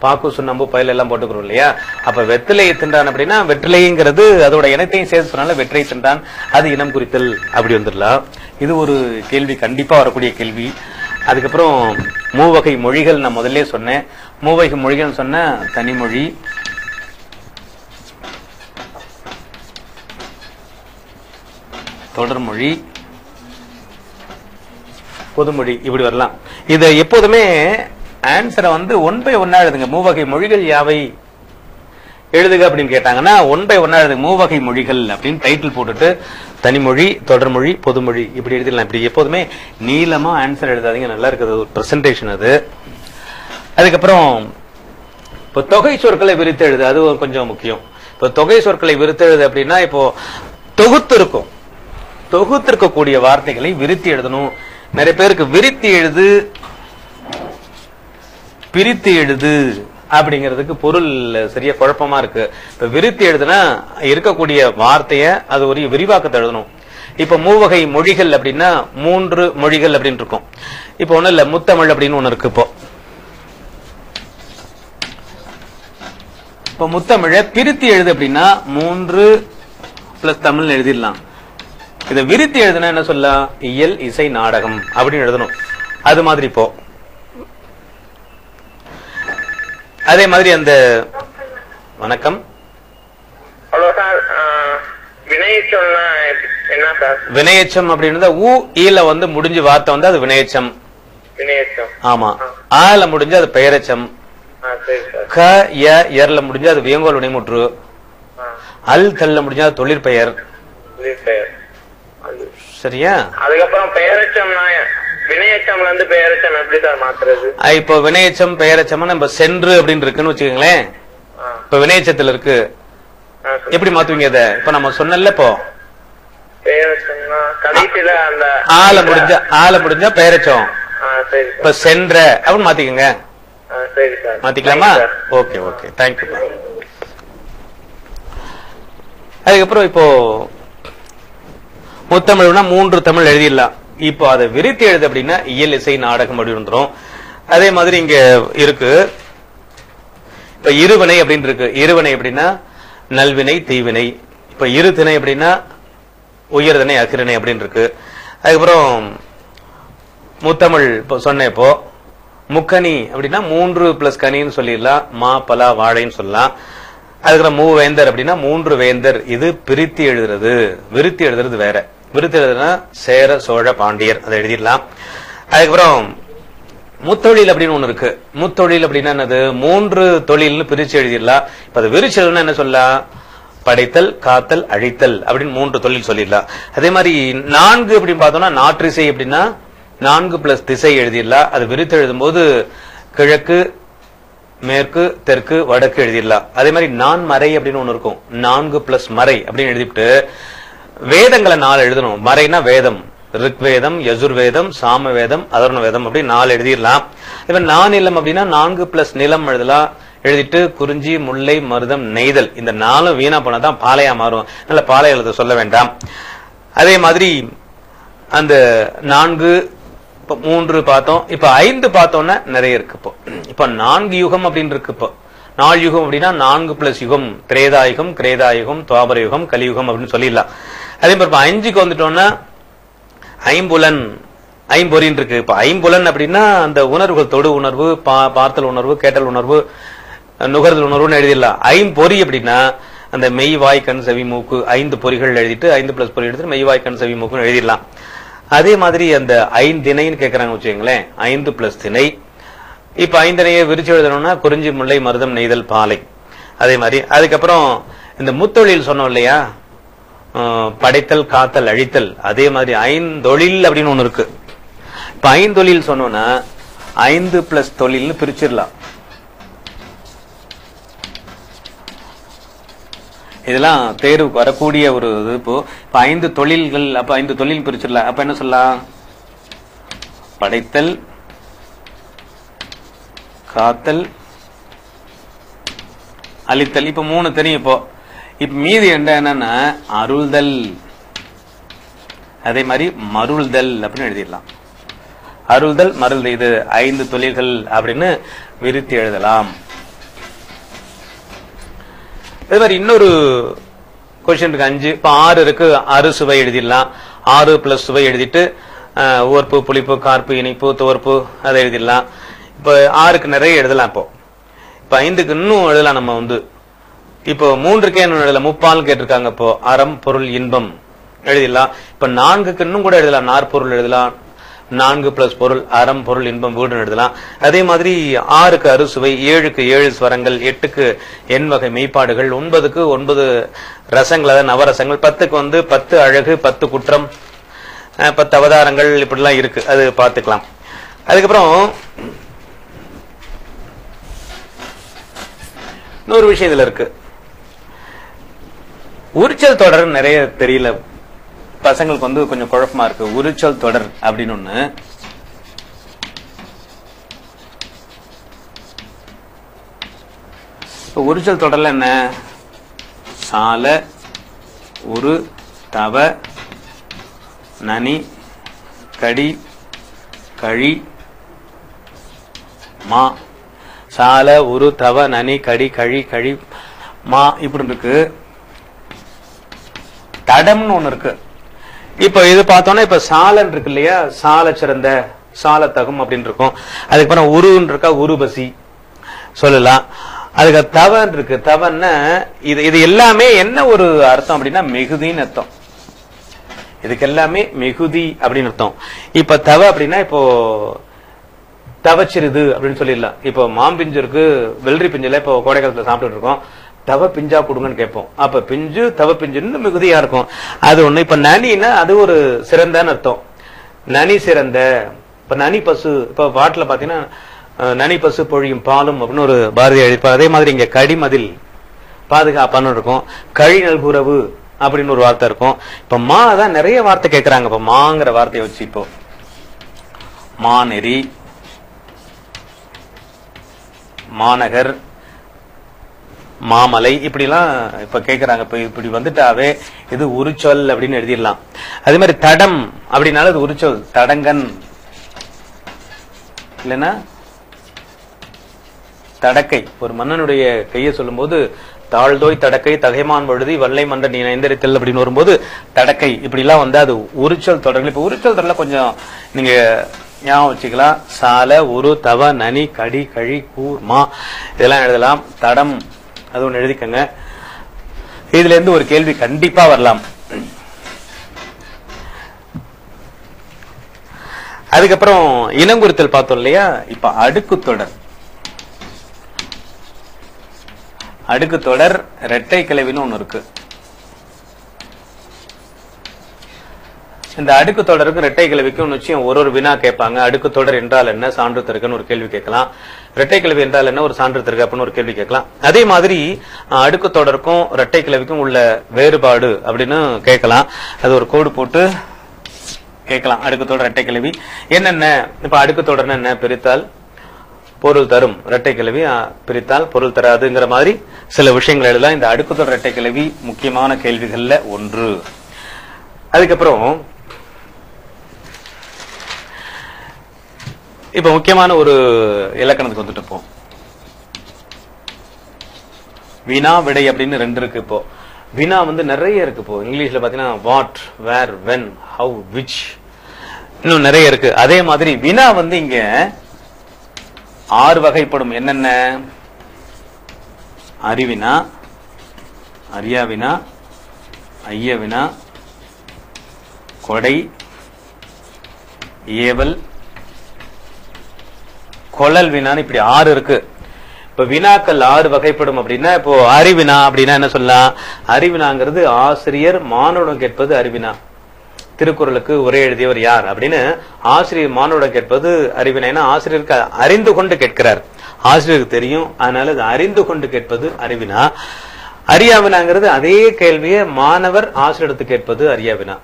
பாக்கு சுண்ணாம்பு பயில எல்லாம் போட்டுக்கிறோம் இல்லையா. அப்ப வெற்றிலையை தின்றான் அப்படின்னா வெற்றிலைங்கிறது அதோட இனத்தையும் சேர்த்துனால வெற்றிலை தின்றான், அது இனம் குறித்தல் அப்படி வந்துடலாம். இது ஒரு கேள்வி, கண்டிப்பா வரக்கூடிய கேள்வி. அதுக்கப்புறம் மூவகை மொழிகள் நான் முதல்ல சொன்னேன். மூவகை மொழிகள் சொன்ன தனிமொழி, தொடர்மொழி, பொதுமொழி இப்படி வரலாம். இத எப்போதுமே ஆன்சரை ஒன் பை ஒன்னா எழுதுங்க. மூவகை மொழிகள் யாவை எழுதுக அப்படின்னு கேட்டாங்கன்னா ஒன் பை ஒன்னா எழுதுங்க. மூவகை மொழிகள் அப்படின்னு டைட்டில் போட்டுட்டு தனிமொழி, தொடர்மொழி, பொதுமொழி இப்படி எழுதிடலாம். இப்படி எப்போதுமே நீளமா ஆன்சர் எழுதாதீங்க, நல்லா இருக்குது ஒரு பிரசன்டேஷன் அது. அதுக்கப்புறம் இப்போ தொகை சொற்களை விரித்து எழுது, அது கொஞ்சம் முக்கியம். இப்போ தொகை சொற்களை விரித்து எழுது அப்படின்னா இப்போ தொகுத்திருக்கக்கூடிய வார்த்தைகளை விரித்து எழுதணும். நிறைய பேருக்கு விரித்து எழுது பிரித்து எழுது அப்படிங்கிறதுக்கு பொருள் சரியா குழப்பமா இருக்கு. இப்ப விரித்து எழுதுனா இருக்கக்கூடிய வார்த்தைய அது ஒரு விரிவாக்கத்தை எழுதணும். இப்ப மூவகை மொழிகள் அப்படின்னா 3 மொழிகள் அப்படின்னு இருக்கும். இப்ப ஒண்ணு இல்ல, முத்தமிழ் அப்படின்னு ஒண்ணு இருக்கு. இப்போ முத்தமிழை பிரித்து எழுது அப்படின்னா 3 பிளஸ் தமிழ் எழுதிடலாம். இதை விரித்து எழுதுனா என்ன சொல்லலாம், இயல் இசை நாடகம் அப்படின்னு எழுதணும். அது மாதிரி இப்போ அதே மாதிரி அந்த வணக்கம். ஹலோ சார், வினையச்சம்னா என்ன சார்? வினையச்சம் அப்படின்னா ஊ ஈல முடிஞ்ச வார்த்தை அது வினையச்சம். வினையச்சம். ஆமா. ஆல முடிஞ்சு அது பெயரச்சம். க யர்ல முடிஞ்சு அது வியங்கோல் வினைமுற்று. அல் கல்ல முடிஞ்சா அது தொழிற்பெயர். சரியா? அதுக்கப்புறம் பெயரச்சம்னா வினையச்சம்ல இருந்து பெயரச்சம் எப்படி சார் மாத்துறது? இப்போ வினையச்சம் பெயரச்சம் நம்ம சென்று அப்படின்னு இருக்குன்னு வச்சுக்கோங்களேன். இப்ப வினையச்சத்துல இருக்கு, எப்படி மாத்துவீங்க இத? இப்ப நம்ம சொன்னல, இப்போ பெயரச்சம்னா கடைசியில அந்த ஆல முடிஞ்சா பெயரச்சம். இப்ப சென்ற அப்படின்னு மாத்திக்கோங்க. சரி சார், மாத்திக்கலாமா? Okay okay, thank you. அதுக்கப்புறம் இப்போ முத்தமிழ்னா 3 தமிழ் எழுதிடலாம். இப்போ அதை விரித்து எழுது அப்படின்னா இயல் இசை நாடகம் அப்படி வந்துடும். அதே மாதிரி இங்க இருக்கு, இப்ப இருவினை அப்படின்னு இருக்கு. இருவினை அப்படின்னா நல்வினை தீவினை. இப்ப இருதிணை அப்படின்னா உயர்திணை அகிரிணை அப்படின்னு இருக்கு. அதுக்கப்புறம் முத்தமிழ் இப்போ சொன்ன, இப்போ முக்கனி அப்படின்னா 3 பிளஸ் கனின்னு சொல்லிடலாம். மா பலா வாழைன்னு சொல்லலாம். அதுக்கப்புறம் மூவேந்தர் அப்படின்னா 3 வேந்தர். இது பிரித்து எழுதுறது, விருத்தி எழுதுறது வேற. விருத்தி எழுதுனா சேர சோழ பாண்டியர், அதை எழுதிடலாம். அதுக்கப்புறம் முத்தொழில் அப்படின்னு ஒண்ணு இருக்கு. முத்தொழில் அப்படின்னா என்னது, 3 தொழில்னு பிரிச்சு எழுதிடலாம். இப்ப அது விரிச்சு எழுதுனா என்ன சொல்லலாம், படைத்தல் காத்தல் அழித்தல் அப்படின்னு 3 தொழில் சொல்லிடலாம். அதே மாதிரி 4 அப்படின்னு பார்த்தோம்னா நாற்றிசை அப்படின்னா 4 பிளஸ் திசை எழுதிடலாம். அது விரித்து எழுதும் போது கிழக்கு மேற்கு தெற்கு வடக்கு எழுதிடலாம். அதே மாதிரி நான்மறை அப்படின்னு ஒண்ணு இருக்கும். 4 பிளஸ் மறை அப்படின்னு எழுதிட்டு வேதங்களை 4 எழுதணும். மறைனா வேதம், ரிக்வேதம், யஜுர்வேதம், சாமவேதம், அதர்வண வேதம் அப்படி 4 எழுதிடலாம். இப்ப நானிலம் அப்படின்னா 4 பிளஸ் நிலம் எழுதலாம். எழுதிட்டு குறிஞ்சி முல்லை மருதம் நெய்தல், இந்த 4 வீணா போனாதான் பாலையா மாறும். நல்ல பாலை எழுத சொல்ல வேண்டாம். அதே மாதிரி அந்த 4 3 பார்த்தோம். இப்ப 5 பார்த்தோம்னா நிறைய இருக்கு. இப்ப 4 யுகம் அப்படின்னு இருக்கு. இப்போ 4 யுகம் அப்படின்னா 4 பிளஸ் யுகம், திரேதாயுகம், கிரேதாயுகம், துவாபர யுகம், கலியுகம் அப்படின்னு சொல்லிடலாம். அதே மாதிரி 5க்கு வந்துட்டோம்னா ஐம்புலன், ஐம்பொறின்னு இருக்கு. இப்ப ஐம்புலன் அப்படின்னா அந்த உணர்வுகள், தொடு உணர்வு, பார்த்தல் உணர்வு, கேட்டல் உணர்வு, நுகர்தல் உணர்வுன்னு எழுதிடலாம். ஐம்பொறி அப்படின்னா அந்த மெய் வாய் கண் செவி மூக்கு 5 பொறிகள் எழுதிட்டு 5 பிளஸ் பொறி எடுத்து மெய் வாய் கண் செவி மூக்குன்னு எழுதிடலாம். அதே மாதிரி அந்த 5 திணைன்னு கேட்கறாங்க வச்சுக்கோங்களேன், 5 பிளஸ் திணை. இப்ப 5 திணையை விரிச்சு எழுதணும்னா குறிஞ்சி முல்லை மருதம் நெய்தல் பாலை. அதே மாதிரி அதுக்கப்புறம் இந்த முத்தொழில் சொன்னோம் இல்லையா, படைத்தல் காத்தல் அழித்தல். அதே மாதிரி 5 தொழில் அப்படின்னு ஒண்ணு இருக்கு. இப்ப 5 தொழில் சொன்னோம்னா 5 பிளஸ் தொழில்னு பிரிச்சிடலாம். இதெல்லாம் தேர்வுக்கு வரக்கூடிய ஒரு இது. இப்போ 5 தொழில்கள், அப்ப 5 தொழில் பிரிச்சிடலாம். அப்ப என்ன சொல்லலாம்? படைத்தல், காத்தல், அழித்தல். இப்ப 3 தெரியும். இப்ப மீதி என்னன்னா அருள்தல், அதே மாதிரி மருள்தல் அப்படின்னு எழுதிடலாம். அருள்தல், மருள்தல், இது 5 தொழில்கள் அப்படின்னு விரித்து எழுதலாம். அதே மாதிரி இன்னொரு கொஸ்டின் இருக்கு 5. இப்ப 6 இருக்கு. அறுசுவை எழுதிடலாம். 6 பிளஸ் சுவை எழுதிட்டு உவர்ப்பு, புளிப்பு, கார்ப்பு, இனிப்பு, துவர்ப்பு அதை எழுதிடலாம். இப்ப 6க்கு நிறைய எழுதலாம். இப்ப 5க்கு இன்னும் எழுதலாம். நம்ம இப்போ 3க்கே என்ன எழுதலாம்? முப்பால் கேட்டிருக்காங்க. இப்போ அறம், பொருள், இன்பம் எழுதிடலாம். இப்ப 4க்கு இன்னும் கூட எழுதலாம். நாற்பொருள் எழுதலாம். 4 பிளஸ் பொருள், அறம், பொருள், இன்பம், வீடு எழுதலாம். அதே மாதிரி 6க்கு அறுசுவை, 7க்கு 7 ஸ்வரங்கள், 8க்கு எண் வகை மெய்ப்பாடுகள், 9க்கு 9 ரசங்கள், அதாவது நவரசங்கள், 10க்கு 10 அழகு, 10 குற்றம், 10 அவதாரங்கள், இப்படிலாம் இருக்கு. அது பார்த்துக்கலாம். அதுக்கப்புறம் இன்னொரு விஷயம் இதுல இருக்கு. உரிச்சல் தொடர் நிறைய தெரியல பசங்களுக்கு, கொஞ்சம் குழப்பமா இருக்கு. உரிச்சல் தொடர் அப்படின்னு ஒண்ணு. உரிச்சல் தொடர்ல என்ன? சால, உரு, தவ, நனி, கடி, கழி, மா. சால, உரு, தவ, நனி, கடி, கழி, கழி, மா இப்படி இருக்கு. தடம்னு ஒண்ணு இருக்கு. இப்ப இது பார்த்தோம்னா, இப்ப சாலன் இருக்கு இல்லையா? சால சிறந்த, சால தகும் அப்படின்னு இருக்கும். அதுக்கப்புறம் உருன்னு இருக்கா, உருபசி சொல்லலாம். அதுக்கு தவன் இருக்கு. தவன்னா இது எல்லாமே என்ன ஒரு அர்த்தம் அப்படின்னா மிகுதின்னு அர்த்தம். இதுக்கு எல்லாமே மிகுதி அப்படின்னு அர்த்தம். இப்ப தவ அப்படின்னா இப்போ தவச்சிருது அப்படின்னு சொல்லிடலாம். இப்போ மாம்பிஞ்சு இருக்கு, வெள்ளரி பிஞ்சுல இப்போ கோடை காலத்துல சாப்பிட்டு இருக்கோம். தவ பிஞ்சா கொடுங்கன்னு கேட்போம். அப்ப பிஞ்சு, தவ பிஞ்சுன்னு மிகுதியா இருக்கும். அது ஒண்ணு. இப்ப நனின்னா அது ஒரு சிறந்தன்னு அர்த்தம். நனி சிறந்த. இப்ப நனி பசு, இப்ப பாட்டுல பாத்தீங்கன்னா நனி பசு பொழியும் பாலும் அப்படின்னு ஒரு பாரதி எழுதிப்பார். அதே மாதிரி இங்க கடிமதில், பாதுகாப்பான்னு இருக்கும். கழி நல்குறவு அப்படின்னு ஒரு வார்த்தை இருக்கும். இப்ப மா தான் நிறைய வார்த்தை கேட்கிறாங்க. இப்ப மாங்கிற வார்த்தையை வச்சு இப்போ மாநெறி, மாநகர், மாமலை இப்படிலாம் இப்ப கேக்குறாங்க. இப்ப இப்படி வந்துட்டாவே இது உரிச்சொல் அப்படின்னு எழுதிடலாம். அதே மாதிரி தடம் அப்படின்னாலும் இது உரிச்சொல். தடங்கன் இல்லைன்னா தடக்கை. ஒரு மன்னனுடைய கையை சொல்லும் போது தாழ்தோய் தடக்கை தகைமான் வழுதி வல்லை மன்ற நீ நைந்தரித்தல் அப்படின்னு வரும்போது தடக்கை இப்படி எல்லாம் வந்து அது உரிச்சொல் தொடர்கள். இப்ப உரிச்சொல் தொடர்ல கொஞ்சம் நீங்க ஞாபகம் வச்சுக்கலாம். சால, உரு, தவ, நனி, கடி, கழி, கூர், மா இதெல்லாம் எழுதலாம். தடம் அது ஒண்ணு எழுதிக்கங்க. இதுல இருந்து ஒரு கேள்வி கண்டிப்பா வரலாம். அதுக்கப்புறம் இனங்குறித்தல் பார்த்தோம் இல்லையா? இப்ப அடுக்கு தொடர். அடுக்கு தொடர் இரட்டை கிளவின்னு ஒண்ணு இருக்கு. இந்த அடுக்கு தொடருக்கு இரட்டை கிளவிக்கும் நிச்சயம் ஒரு வினா கேட்பாங்க. அடுக்கு தொடர் என்றால் என்ன, சான்று தருகன்னு ஒரு கேள்வி கேட்கலாம். இரட்டை கிளவி என்றால் என்ன, ஒரு சான்று தருக அப்படின்னு ஒரு கேள்வி கேட்கலாம். அதே மாதிரி அடுக்கு தொடருக்கும் இரட்டை கிளவிக்கும் உள்ள வேறுபாடு அப்படின்னு கேட்கலாம். அது ஒரு கோடு போட்டு கேட்கலாம். அடுக்கு தொடர் இரட்டை கிளவி என்னென்ன. இப்ப அடுக்கு தொடர்னா என்ன? பிரித்தால் பொருள் தரும். இரட்டை கிளவி பிரித்தால் பொருள் தராதுங்கிற மாதிரி சில விஷயங்கள் எழுதலாம். இந்த அடுக்கு தொடர் இரட்டை கிளவி முக்கியமான கேள்விகள்ல ஒன்று. அதுக்கப்புறம் இப்ப முக்கியமான ஒரு இலக்கணத்துக்கு வந்துட்டு இருப்போம். வினா விடை அப்படின்னு 2 இருக்கு. இப்போ வினா வந்து நிறைய இருக்கு. இப்போ இங்கிலீஷ்ல பாத்தீங்கன்னா what, where, when, how, which இன்னும் நிறைய இருக்கு. அதே மாதிரி வினா வந்து இங்க 6 வகைப்படும். என்னென்ன? அறிவினா, அறியாவினா, ஐயவினா, கொடை, ஏவல், கொழல் வினான்னு இப்படி 6 இருக்கு. இப்ப வினாக்கள் 6 வகைப்படும் அப்படின்னா இப்போ அறிவினா அப்படின்னா என்ன சொல்லலாம்? அறிவினாங்கிறது ஆசிரியர் மாணவன் கேட்பது அறிவினா. திருக்குறளுக்கு உரை எழுதியவர் யார் அப்படின்னு ஆசிரியர் மாணவன் கேட்பது அறிவினா. ஏன்னா ஆசிரியருக்கு அறிந்து கொண்டு கேட்கிறார். ஆசிரியருக்கு தெரியும், அதனால அது அறிந்து கொண்டு கேட்பது அறிவினா. அறியாவினாங்கிறது அதே கேள்வியை மாணவர் ஆசிரியருக்கு கேட்பது அறியாவினா.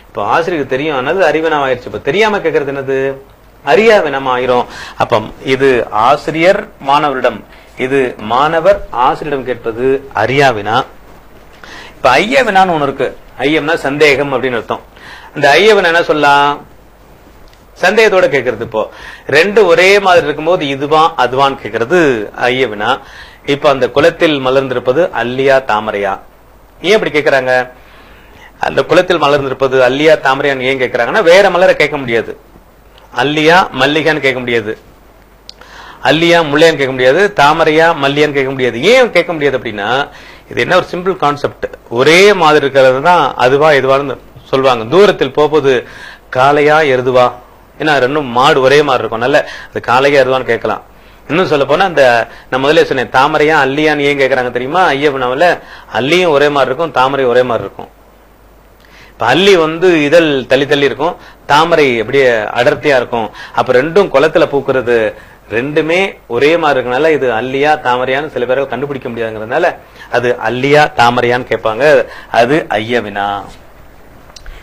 இப்ப ஆசிரியருக்கு தெரியும், ஆனால் அறிவினா ஆயிடுச்சு. இப்ப தெரியாம கேட்கறது என்னது? அறியாவினம் ஆயிரும். அப்ப இது ஆசிரியர் மாணவரிடம், இது மாணவர் ஆசிரியரிடம் கேட்பது அறியாவினா. இப்ப ஐயவினான்னு ஒண்ணு இருக்கு. ஐயம்னா சந்தேகம் அப்படின்னு அர்த்தம். அந்த ஐயவினா என்ன சொல்லலாம்? சந்தேகத்தோட கேட்கறது. இப்போ ரெண்டு ஒரே மாதிரி இருக்கும்போது இதுவா அதுவான்னு கேட்கறது ஐயவினா. இப்ப அந்த குளத்தில் மலர்ந்திருப்பது அல்லியா தாமரையா? ஏன் இப்படி கேட்கறாங்க? அந்த குளத்தில் மலர்ந்திருப்பது அல்லியா தாமரையான்னு ஏன் கேட்கறாங்கன்னா, வேற மலரை கேட்க முடியாது. அல்லியா மல்லிகான்னு கேட்க முடியாது, அல்லியா முல்லையான்னு கேட்க முடியாது, தாமரையா மல்லியான்னு கேட்க முடியாது. ஏன் கேட்க முடியாது அப்படின்னா, இது என்ன ஒரு சிம்பிள் கான்செப்ட். ஒரே மாதிரி இருக்கிறது தான் அதுவா இதுவான்னு சொல்லுவாங்க. தூரத்தில் போகுது காளையா எருதுவா, ஏன்னா ரெண்டும் மாடு ஒரே மாதிரி இருக்கும், நல்ல அது காளையா எருதுவான்னு கேட்கலாம். இன்னும் சொல்ல போனா அந்த நான் முதல்ல சொன்னேன், தாமரையா அல்லியான்னு ஏன் கேட்கறாங்க தெரியுமா? ஐயப்பனாவில அல்லியும் ஒரே மாதிரி இருக்கும், தாமரை ஒரே மாதிரி இருக்கும். இப்ப அல்லி இதழ் தள்ளி தள்ளி இருக்கும், தாமரை அப்படியே அடர்த்தியா இருக்கும். அப்ப ரெண்டும் குளத்துல பூக்குறது ரெண்டுமே ஒரே மாதிரி இருக்கனால இது அல்லியா தாமரையான்னு சில பேரை கண்டுபிடிக்க முடியாதுங்கிறதுனால அது அல்லியா தாமரையான்னு கேட்பாங்க. அது ஐயவினா.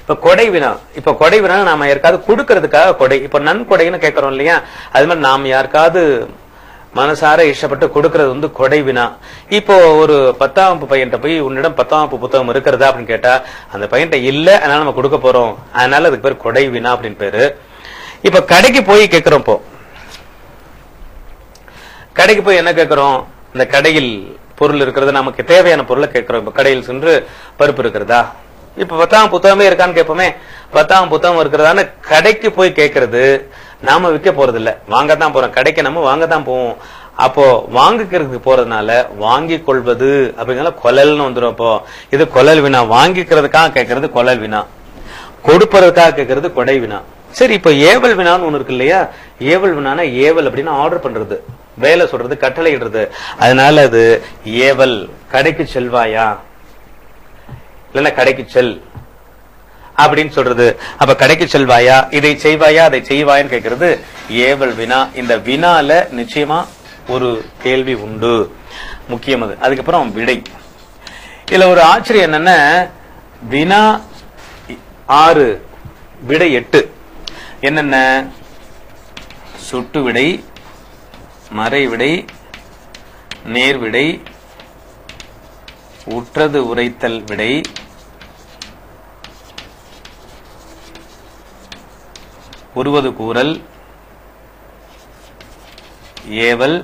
இப்ப கொடை வினா. இப்ப கொடை வினா நாம யாருக்காவது கொடுக்கறதுக்காக கொடை, இப்ப நன்கொடைன்னு கேட்கறோம் இல்லையா? அது மாதிரி நாம் யாருக்காவது மனசார இஷ்டப்பட்டு கொடுக்கறது கொடை வினா. இப்போ ஒரு 10ஆம் வகுப்பு பையன்ட்ட போய் உன்னிடம் 10ஆம் வகுப்பு புத்தகம் இருக்கிறதா அப்படின்னு கேட்டா, அந்த பையன்ட்ட இல்ல, அதனால நம்ம கொடுக்க போறோம், அதனால அதுக்கு பேர் கொடை வினா அப்படின்னு பேரு. இப்ப கடைக்கு போய் கேட்கிறோம். இப்போ கடைக்கு போய் என்ன கேட்கிறோம்? இந்த கடையில் பொருள் இருக்கிறது, நமக்கு தேவையான பொருளை கேட்கிறோம். இப்ப கடையில் சென்று பருப்பு இருக்கிறதா, இப்ப 10ஆம் புத்தகமே இருக்கான்னு கேட்போமே. 10ஆம் புத்தகம் இருக்கிறதான்னு கடைக்கு போய் கேட்கறது. நாம விற்க போறது இல்ல, வாங்கத்தான் போறோம். கடைக்கு நம்ம வாங்கத்தான் போவோம். அப்போ வாங்கிக்கிறதுக்கு போறதுனால வாங்கி கொள்வது அப்படிங்கிற கொலல்னு வந்துடும். அப்போ இது கொலல் வினா. வாங்கிக்கிறதுக்காக கேட்கறது கொலல் வினா, கொடுப்பதற்காக கேட்கறது கொடை வினா. சரி, இப்ப ஏவல் வினான்னு ஒண்ணு இருக்கு இல்லையா? ஏவல் வினானா ஏவல் அப்படின்னா ஆர்டர் பண்றது, வேலை சொல்றது, கட்டளை இடுறது. அதனால அது ஏவல். கடைக்கு செல்வாயா, இல்லன்னா கடைக்கு செல் அப்படின்னு சொல்றது. அப்ப கடைக்கு செல்வாயா, இதை செய்வாயா, அதை செய்வாயான்னு கேட்கறது ஏவல் வினா. இந்த வினால நிச்சயமா ஒரு கேள்வி உண்டு, முக்கியம் அது. அதுக்கப்புறம் விடை. இதுல ஒரு ஆச்சரியம் என்னன்னா, வினா 6 விடை 8. என்னென்ன? சுட்டு விடை, மறை விடை, நேர் விடை, உற்றது உரைத்தல் விடை, உருவது கூறல், ஏவல்,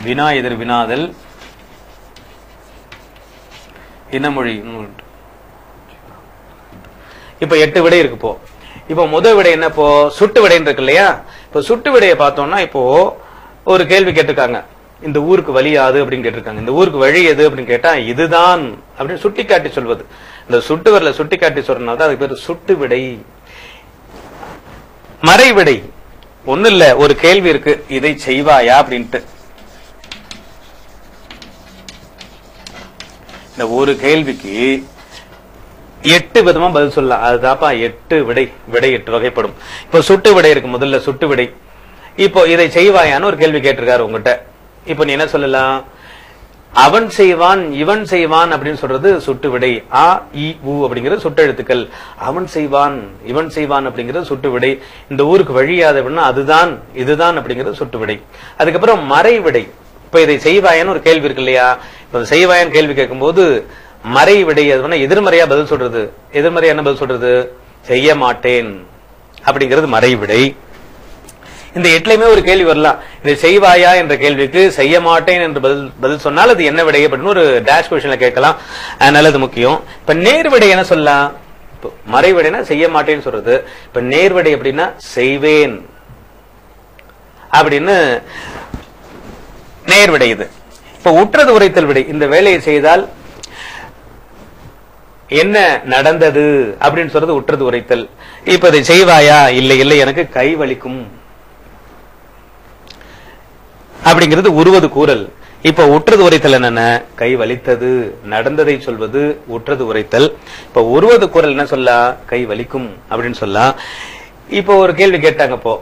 வினா எதிர் வினாதல், இனமொழி. இப்ப 8 விடை இருக்கு. இப்போ இப்போ முதல் விடை என்ன? இப்போ சுட்டு விடைன்னு இருக்கு இல்லையா? இப்ப சுட்டு விடையை பார்த்தோம்னா, இப்போ ஒரு கேள்வி கேட்டிருக்காங்க, இந்த ஊருக்கு வழி யாது அப்படின்னு கேட்டிருக்காங்க. இந்த ஊருக்கு வழி எது அப்படின்னு கேட்டா இதுதான் அப்படின்னு சுட்டி காட்டி சொல்வது. இந்த சுட்டு வரல சுட்டி காட்டி சொல்றதுனால தான் அதுக்கு பேர் சுட்டு விடை. மறை விடை ஒண்ணு இல்ல, ஒரு கேள்வி இருக்கு, இதை செய்வாயா அப்படின்ட்டு. இந்த ஒரு கேள்விக்கு 8 விதமா பதில் சொல்லலாம். அதுதாப்பா 8 விடை. விடை 8 வகைப்படும். இப்ப சுட்டு விடை இருக்கு. முதல்ல சுட்டு விடை. இப்போ இதை செய்வாயான்னு ஒரு கேள்வி கேட்டிருக்காரு உங்ககிட்ட. இப்ப நீ என்ன சொல்லலாம்? அவன் செய்வான், இவன் செய்வான் அப்படின்னு சொல்றது சுட்டு விடை. ஆ இ உ அப்படிங்கிறது சுட்டு எழுத்துக்கள். அவன் செய்வான், இவன் செய்வான் அப்படிங்கிறது சுட்டு விடை. இந்த ஊருக்கு வழியாது அப்படின்னா அதுதான் இதுதான் அப்படிங்கிறது சுட்டு விடை. அதுக்கப்புறம் மறை விடை. இப்ப இதை செய்வாயான்னு ஒரு கேள்வி இருக்கு இல்லையா? இப்ப செய்வாயான்னு கேள்வி கேட்கும் போது மறை விடை எதிர்மறையா பதில் சொல்றது. எதிர்மறையா என்ன பதில் சொல்றது? செய்ய மாட்டேன் அப்படிங்கிறது மறை விடை. இந்த 8லயுமே ஒரு கேள்வி வரலாம். இதை செய்வாயா என்ற கேள்விக்கு செய்ய மாட்டேன் என்று பதில் சொன்னால் அது என்ன விடை அப்படின்னு ஒரு டேஷ் கொஸ்டின்ல கேட்கலாம். அதனால அது முக்கியம். இப்ப நேர் விடை என்ன சொல்லலாம்? மறை விடைனா செய்ய மாட்டேன்னு சொல்றது. இப்ப நேர் விடை அப்படின்னா செய்வேன் அப்படின்னு நேர் விடை. இது இப்ப உற்றது உரைத்தல் விடை. இந்த வேலையை செய்தால் என்ன நடந்தது அப்படின்னு சொல்றது உற்றது உரைத்தல். இப்ப இதை செய்வாயா? இல்லை இல்லை, எனக்கு கை வலிக்கும் அப்படிங்கிறது உருவது கூறல். இப்ப உற்றது உரைத்தல் என்னென்ன? கை வலித்தது, நடந்ததை சொல்வது உற்றது உரைத்தல். இப்ப உருவது கூறல் என்ன சொல்லலாம்? கை வலிக்கும் அப்படின்னு சொல்லலாம். இப்போ ஒரு கேள்வி கேட்டாங்க. இப்போ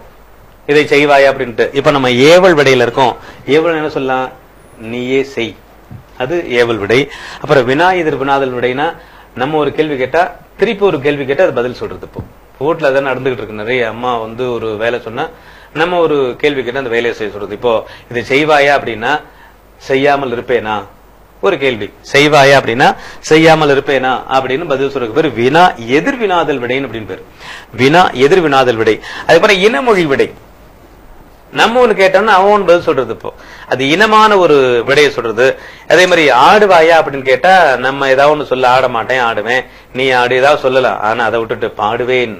இதை செய்வாயா அப்படின்ட்டு. இப்ப நம்ம ஏவல் விடையில இருக்கோம். ஏவல் என்ன சொல்லலாம்? நீயே செய், அது ஏவல் விடை. அப்புறம் வினா எதிர் வினாதல் விடைனா நம்ம ஒரு கேள்வி கேட்டா திருப்பி ஒரு கேள்வி கேட்டா அது பதில் சொல்றது. இப்போ வீட்டுல அதான் நடந்துகிட்டு இருக்கு. நிறைய அம்மா வந்து ஒரு வேலை சொன்னா நம்ம ஒரு கேள்வி கேட்டா அந்த வேலையை செய்ய சொல்றது. இப்போ இதை செய்வாயா அப்படின்னா செய்யாமல் இருப்பேனா ஒரு கேள்வி, செய்வாயா அப்படின்னா செய்யாமல் இருப்பேனா அப்படின்னு பதில் சொல்றதுக்கு பேர் வினா எதிர் வினாதல் விடைன்னு அப்படின்னு பேரு. வினா எதிர் வினாதல் விடை. அதுக்கப்புறம் இனமொழி விடை. நம்ம ஒண்ணு கேட்டோம்னா அவன் பதில் சொல்றது. இப்போ அது இனமான ஒரு விடையை சொல்றது. அதே மாதிரி ஆடுவாயா அப்படின்னு கேட்டா நம்ம ஏதாவது ஒண்ணு சொல்ல, ஆட மாட்டேன், ஆடுவேன், நீ ஆடு ஏதாவது சொல்லலாம். ஆனா அதை விட்டுட்டு பாடுவேன்,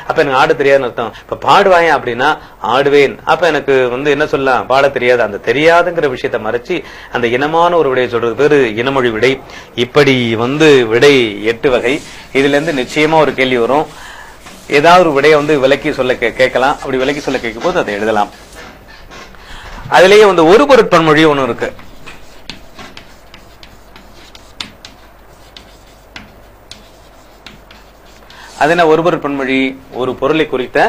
அப்ப எனக்கு ஆட தெரியாதுன்னு அர்த்தம். இப்ப பாடுவாயா அப்படின்னா ஆடுவேன், அப்ப எனக்கு வந்து என்ன சொல்லலாம்? பாட தெரியாது. அந்த தெரியாதுங்கிற விஷயத்த மறைச்சு அந்த இனமான ஒரு விடையை சொல்றது பேரு இனமொழி விடை. இப்படி வந்து விடை 8 வகை. இதுல இருந்து நிச்சயமா ஒரு கேள்வி வரும். ஏதாவது ஒரு விடையை வந்து விலக்கி சொல்ல கேட்கலாம். அப்படி விலக்கி சொல்ல கேட்கும் போது அதை எழுதலாம். அதுலயே வந்து ஒரு பொருட்பன்மொழி ஒண்ணு இருக்கு. அது என்ன ஒரு பொருட்பன்மொழி? ஒரு பொருளை குறித்த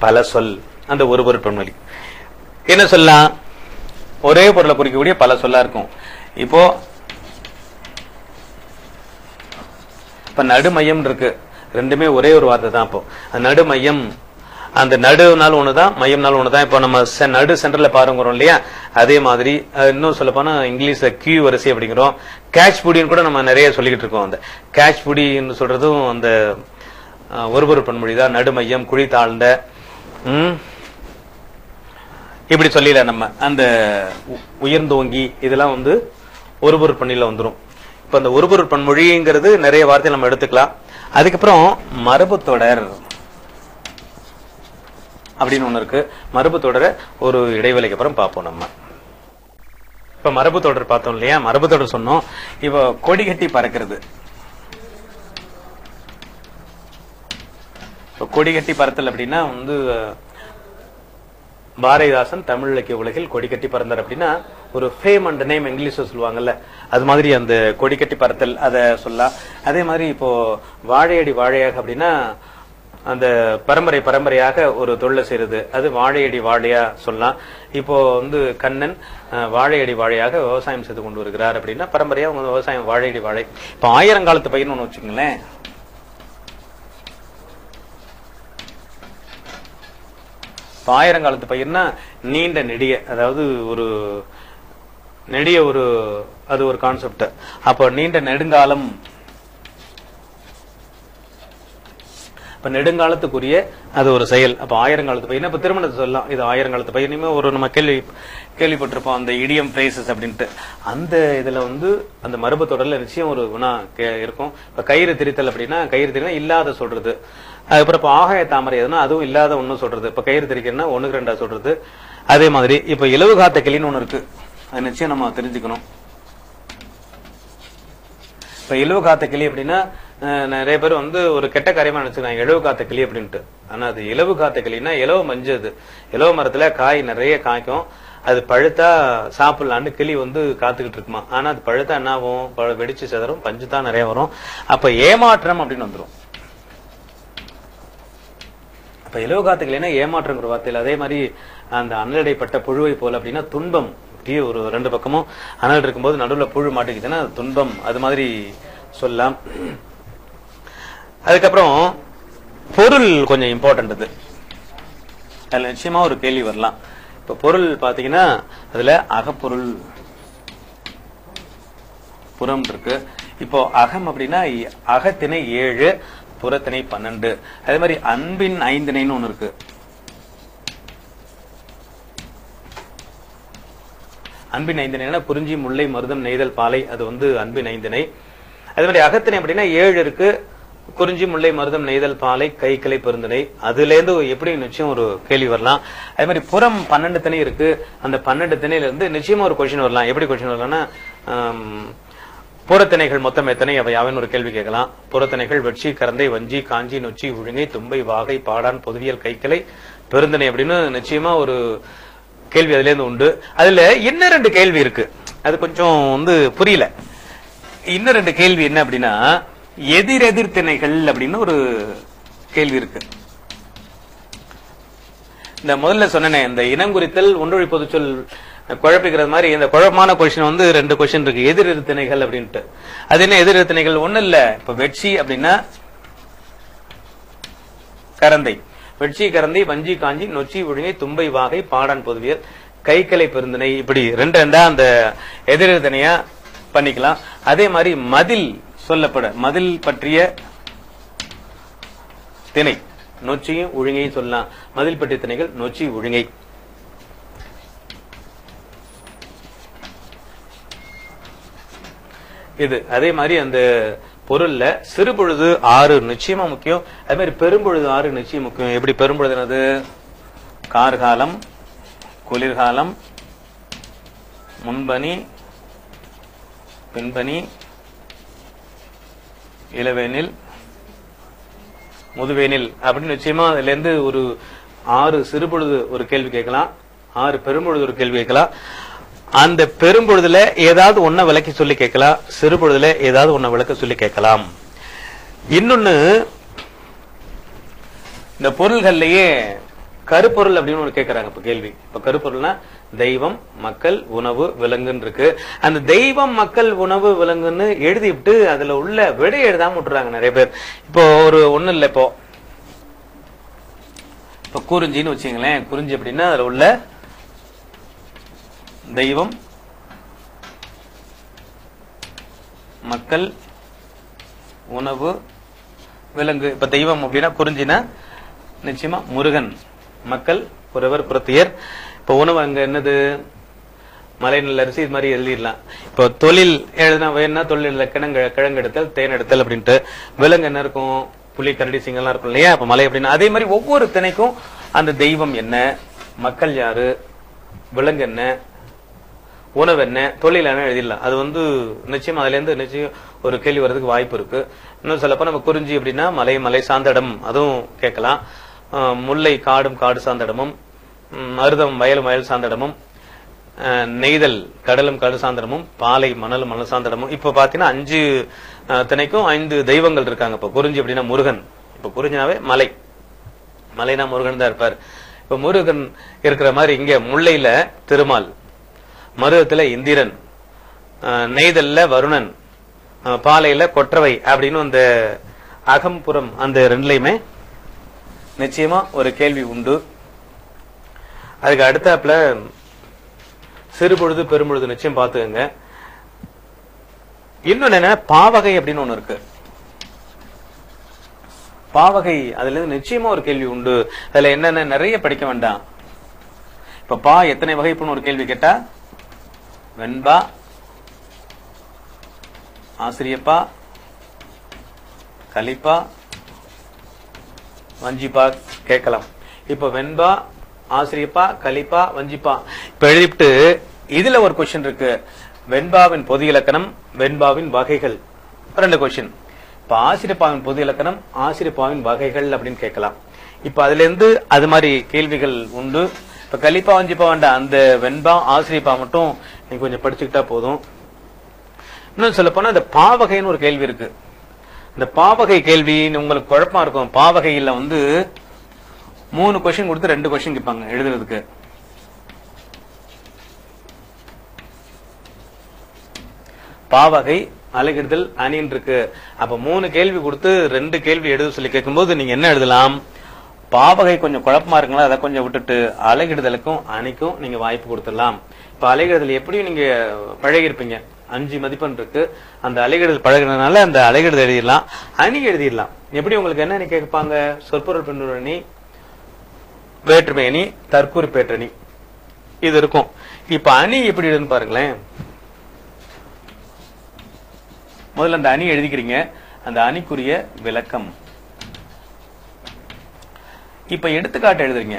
பல சொல். அந்த ஒரு பொருட்பன்மொழி என்ன சொல்லலாம்? ஒரே பொருளை குறிக்கக்கூடிய பல சொல்லா இருக்கும். இப்போ இப்ப நடுமையம் இருக்கு, ரெண்டுமே ஒரே ஒரு வார்த்தை தான். இப்போ நடுமையம், அந்த நடுனாலும் ஒண்ணுதான், மையம்னாலும் ஒண்ணுதான். இப்போ நம்ம நடு சென்டர்ல பாருங்கிறோம் இல்லையா? அதே மாதிரி இன்னும் சொல்ல போனா இங்கிலீஷ்ல கியூ வரிசை அப்படிங்கிறோம். கேட்ச் புடின்னு கூட நம்ம நிறைய சொல்லிக்கிட்டு இருக்கோம். அந்த கேட்ச் புடின்னு சொல்றதும் அந்த ஒரு பொருட்பன்மொழி தான். நடுமையம், குழி தாழ்ந்த, இப்படி சொல்லல நம்ம. அந்த உயர்ந்தோங்கி இதெல்லாம் வந்து ஒரு பொருட்பன்மையில வந்துடும். இப்ப அந்த ஒரு பொருட்பன்மொழிங்கிறது நிறைய வார்த்தை நம்ம எடுத்துக்கலாம். அதுக்கப்புறம் மரபு தொடர் அப்படின்னு ஒண்ணு இருக்கு. மரபு தொடரை ஒரு இடைவேளைக்கு அப்புறம் பார்ப்போம் நம்ம. இப்ப மரபு தொடர் பார்த்தோம் இல்லையா? மரபு தொடர் சொன்னோம். இப்ப கொடி கட்டி பறக்கிறது. கொடி கட்டி பறத்தல் அப்படின்னா வந்து பாரதிதாசன் தமிழ் இலக்கிய உலகில் கொடி கட்டி பறந்தார் அப்படின்னா ஒரு ஃபேம் அண்ட் நேம் இங்கிலீஷ்ல சொல்லுவாங்கல்ல, அது மாதிரி அந்த கொடி கட்டி பறத்தல் அதை சொல்லலாம். அதே மாதிரி இப்போ வாழையடி வாழையாக அப்படின்னா அந்த பரம்பரையாக ஒரு தொழிலை செய்யறது, அது வாழையடி வாழையா சொல்லலாம். இப்போ வந்து கண்ணன் வாழையடி வாழையாக விவசாயம் செய்து கொண்டு வருகிறார் அப்படின்னா பரம்பரையா விவசாயம் வாழையடி வாழை. இப்ப 1000 காலத்து பையன் ஒண்ணு வச்சுக்கங்களேன். இப்ப 1000 காலத்து பயிர்னா நீண்ட நெடிய, அதாவது ஒரு நெடிய ஒரு அது ஒரு கான்செப்ட். அப்போ நீண்ட நெடுங்காலம், இப்ப நெடுங்காலத்துக்குரிய அது ஒரு செயல். அப்ப 1000 காலத்து பையன் இப்ப திருமணத்தை சொல்லலாம். இது 1000 காலத்து பையனுமே ஒரு நம்ம கேள்விப்பட்டிருப்போம் அந்த இடியம் பிரைசஸ் அப்படின்ட்டு. அந்த இதுல வந்து அந்த மரபு தொடர்ல நிச்சயம் ஒரு குணா இருக்கும். இப்ப கயிறு திரித்தல் அப்படின்னா கயிறு திரினா இல்லாத சொல்றது. அதுக்கப்புறம் இப்ப ஆகாய தாமரை எதுனா அதுவும் இல்லாத ஒண்ணு சொல்றது. இப்ப கயிறு திரிக்கிறதுனா 1க்கு 2 சொல்றது. அதே மாதிரி இப்ப இலவு காத்த கிளின்னு ஒண்ணு இருக்கு, அது நிச்சயம் நம்ம தெரிஞ்சுக்கணும். இப்ப இலவு காத்த கிளி அப்படின்னா நிறைய பேர் வந்து ஒரு கெட்ட காரியமா நினைச்சுக்கிறாங்க இலவு காத்த கிளி அப்படின்ட்டு. ஆனா அது இலவு காத்த கிளின்னா இலவு மஞ்சு. அது இலவு மரத்துல காய் நிறைய காய்க்கும், அது பழுத்தா சாப்பிடலான்னு கிளி வந்து காத்துக்கிட்டு இருக்குமா. ஆனா அது பழுத்தா என்ன ஆகும்? வெடிச்சு செதறும், பஞ்சு தான் நிறைய வரும். அப்ப ஏமாற்றம் அப்படின்னு வந்துடும். அப்ப இலவு காத்த கிளின்னா ஏமாற்றங்கிற வார்த்தையில். அதே மாதிரி அந்த அனலடைப்பட்ட புழுவை போல அப்படின்னா துன்பம். ஒரு 2 பக்கமும் அனல் இருக்கும்போது நடுவில் புழு மாட்டிக்கிதுன்னா துன்பம், அது மாதிரி சொல்லலாம். அதுக்கப்புறம் பொருள் கொஞ்சம் இம்பார்ட்டன்ட். அது அதுல நிச்சயமா ஒரு கேள்வி வரலாம். இப்ப பொருள் பாத்தீங்கன்னா அதுல அகப்பொருள் புறம் இருக்கு. இப்போ அகம் அப்படின்னா அகத்திணை 7, புறத்திணை 12. அதே மாதிரி அன்பின் 5 ஒண்ணு இருக்கு. அன்பின் 5 குறிஞ்சி, முல்லை, மருதம், நெய்தல், பாலை, அது வந்து அன்பின் 5. அதே மாதிரி அகத்திணை அப்படின்னா 7 இருக்கு. குறிஞ்சி, முல்லை, மருதம், நெய்தல், பாலை, கைக்கிளை, பெருந்திணை. அதுல இருந்து எப்படி நிச்சயம் ஒரு கேள்வி வரலாம். அதே மாதிரி புறம் 12 திணை இருக்கு. அந்த 12 திணையில இருந்து நிச்சயமா ஒரு கொஸ்டின் வரலாம். எப்படி கொஸ்டின் வரலாம்னா புறத்திணைகள் மொத்தம் எத்தனை அவை யாவன் ஒரு கேள்வி கேட்கலாம். புறத்திணைகள் வெட்சி, கரந்தை, வஞ்சி, காஞ்சி, நொச்சி, உழுங்கை, தும்பை, வாகை, பாடான், பொதுவியல், கைக்கிளை, பெருந்திணை அப்படின்னு நிச்சயமா ஒரு கேள்வி அதுல இருந்து உண்டு. அதுல இன்னும் 2 கேள்வி இருக்கு, அது கொஞ்சம் வந்து புரியல. இன்னும் 2 கேள்வி என்ன அப்படின்னா எதிர் திணைகள் அப்படின்னு ஒரு கேள்வி இருக்கு. இந்த முதல்ல சொன்னேனே இந்த இனங்குறித்தல் ஒன்றொழி பொதுச்சொல் குழப்பிக்கிறது மாதிரி இந்த குழப்பமான கொஸ்டின் வந்து 2 கொஸ்டின் இருக்கு. எதிர் திணைகள் அப்படின்ட்டு. அது என்ன எதிர் திணைகள்? ஒண்ணு இல்ல. இப்ப வெட்சி அப்படின்னா கரந்தை, வெட்சி கரந்தை, வஞ்சி காஞ்சி, நொச்சி ஒழுங்கை, தும்பை வாகை, பாடான் பொதுவியல், கைக்கலை பெருந்திணை, இப்படி 2 அந்த எதிர் திணையா பண்ணிக்கலாம். அதே மாதிரி மதில் சொல்லப்பட மதில் பற்றிய திணை நொச்சியும் ஒழுங்கையும் சொல்லலாம். மதில் பற்றிய திணைகள் நொச்சி ஒழுங்கை. இது அதே மாதிரி அந்த பொருள்ல சிறுபொழுது 6 நிச்சயமா முக்கியம். அதே மாதிரி பெரும்பொழுது 6 நிச்சயம் முக்கியம். எப்படி பெரும்பொழுது? என்னது? கார்காலம், குளிர்காலம், முன்பனி, பின்பனி, இளவேனில், முதுவேனில் அப்படின்னு நிச்சயமா அதுல இருந்து ஒரு 6 சிறுபொழுது ஒரு கேள்வி கேட்கலாம், 6 பெரும்பொழுது ஒரு கேள்வி கேட்கலாம். அந்த பெரும்பொழுதுல ஏதாவது ஒன்ன விளக்கி சொல்லி கேட்கலாம், சிறுபொழுதுல ஏதாவது ஒன்ன விளக்க சொல்லி கேட்கலாம். இன்னொன்னு இந்த பொருள்கள்லயே கருப்பொருள் அப்படின்னு ஒரு கேட்கறாங்க இப்ப கேள்வி. இப்ப கருப்பொருள்னா தெய்வம், மக்கள், உணவு, விலங்குன்னு இருக்கு. அந்த தெய்வம், மக்கள், உணவு, விலங்குன்னு எழுதி விட்டு அதுல உள்ள விடை எழுதாம விட்டுறாங்க நிறைய பேர். இப்போ ஒரு ஒண்ணு இல்ல, இப்போ குறிஞ்சின்னு வச்சுங்களேன். குறிஞ்சி அப்படின்னா அதுல உள்ள தெய்வம், மக்கள், உணவு, விலங்கு. இப்ப தெய்வம் அப்படின்னா குறிஞ்சினா நிச்சயமா முருகன், மக்கள் புறவர் புறத்தியர். இப்ப உணவு அங்க என்னது? மலை நெல் அரிசி, இது மாதிரி எழுதிடலாம். இப்போ தொழில் எழுதினா வேணா தொழில் கிழங்கெடுத்தல், தேன் எடுத்தல் அப்படின்ட்டு. விலங்கு என்ன இருக்கும்? புலி, கரடி, சிங்கம்லாம் இருக்கும் இல்லையா? இப்ப மலை அப்படின்னா அதே மாதிரி ஒவ்வொரு திணைக்கும் அந்த தெய்வம் என்ன, மக்கள் யாரு, விலங்கு என்ன, உணவு என்ன, தொழில் என்ன எழுதிடலாம். அது வந்து நிச்சயம் அதுல இருந்து நிச்சயம் ஒரு கேள்வி வர்றதுக்கு வாய்ப்பு இருக்கு. இன்னும் சொல்லப்போ நம்ம குறிஞ்சி அப்படின்னா மலை, மலை சார்ந்த இடம், அதுவும் கேட்கலாம். முல்லை காடும் காடு சார்ந்த இடமும், மருதம் வயலும் வயல் சார்ந்த இடமும், நெய்தல் கடலும் கடல் சார்ந்த இடமும், பாலை மணலும் மணல் சார்ந்த இடமும். இப்ப பாத்தீங்கன்னா 5 திணைக்கும் 5 தெய்வங்கள் இருக்காங்க. இப்ப குறிஞ்சி அப்படின்னா முருகன். இப்ப குறிஞ்சினாவே மலை, மலைனா முருகன் தான் இருப்பார். இப்ப முருகன் இருக்கிற மாதிரி இங்க முல்லையில திருமால், மருதத்துல இந்திரன், நெய்தல்ல வருணன், பாலையில கொற்றவை அப்படின்னு அந்த அகம்புறம் அந்த 2லயுமே நிச்சயமா ஒரு கேள்வி உண்டு. அதுக்கு அடுத்தாப்புல சிறுபொழுது பெரும்பொழுது நிச்சயம் பாத்துக்கங்க. இன்னொன்னு என்ன, பாவகை அப்படின்னு ஒண்ணு இருக்கு. பாவகை அதுல இருந்து நிச்சயமா ஒரு கேள்வி உண்டு. அதுல என்னென்ன நிறைய படிக்க வேண்டாம். இப்ப பா எத்தனை வகைப்புன்னு ஒரு கேள்வி கேட்டா வெண்பா, ஆசிரியப்பா, கலிப்பா, வஞ்சிப்பா கேட்கலாம். இப்ப வெண்பா, ஆசிரியப்பா, கலிப்பா, வஞ்சிப்பா இப்ப எழுதிட்டு இதுல ஒரு கொஸ்டின் இருக்கு. வெண்பாவின் பொது இலக்கணம், வெண்பாவின் வகைகள், 2 கொஸ்டின். இப்ப ஆசிரியப்பாவின் பொது இலக்கணம், ஆசிரியப்பாவின் வகைகள் அப்படின்னு கேட்கலாம். இப்ப அதுல இருந்து அது மாதிரி கேள்விகள் உண்டு. இப்ப கலிப்பா, வஞ்சிப்பா வேண்டாம், அந்த வெண்பா, ஆசிரியப்பா மட்டும் நீங்க கொஞ்சம் படிச்சுக்கிட்டா போதும். இன்னும் சொல்ல போனா இந்த பாவகைன்னு ஒரு கேள்வி இருக்கு. இந்த பாவகை கேள்வி உங்களுக்கு குழப்பமா இருக்கும். பாவகையில வந்து 3 கொஸ்டின் கொடுத்து 2 கொஸ்டின் கேட்பாங்க எழுதுறதுக்கு. பாவகை, அலகிடுதல், அணின்னு இருக்கு. அப்ப 3 கேள்வி கொடுத்து 2 கேள்வி எழுத சொல்லி கேட்கும்போது நீங்க என்ன எழுதலாம்? பாவகை கொஞ்சம் குழப்பமா இருக்குங்களா, அதை கொஞ்சம் விட்டுட்டு அலகிடுதலுக்கும் அணிக்கும் நீங்க வாய்ப்பு கொடுத்துடலாம். இப்ப அலகிடுதல் எப்படியும் நீங்க பழகி இருப்பீங்க, 5 மதிப்பெண் இருக்கு. அந்த அலகிடுதல் பழகினால அந்த அலகிடுதல் எழுதிடலாம், அணி எழுதிடலாம். எப்படி உங்களுக்கு என்ன கேட்பாங்க? சொற்பொருள் பின்னூறு அணி, வேற்றுமை அணி, தற்குறிப்பேற்றணி இது இருக்கும். இப்ப அணி எப்படி எழுதுன்னு பாருங்களேன். முதல்ல அந்த அணி எழுதிக்கிறீங்க, அந்த அணிக்குரிய விளக்கம். இப்ப எடுத்துக்காட்டு எழுதுறீங்க,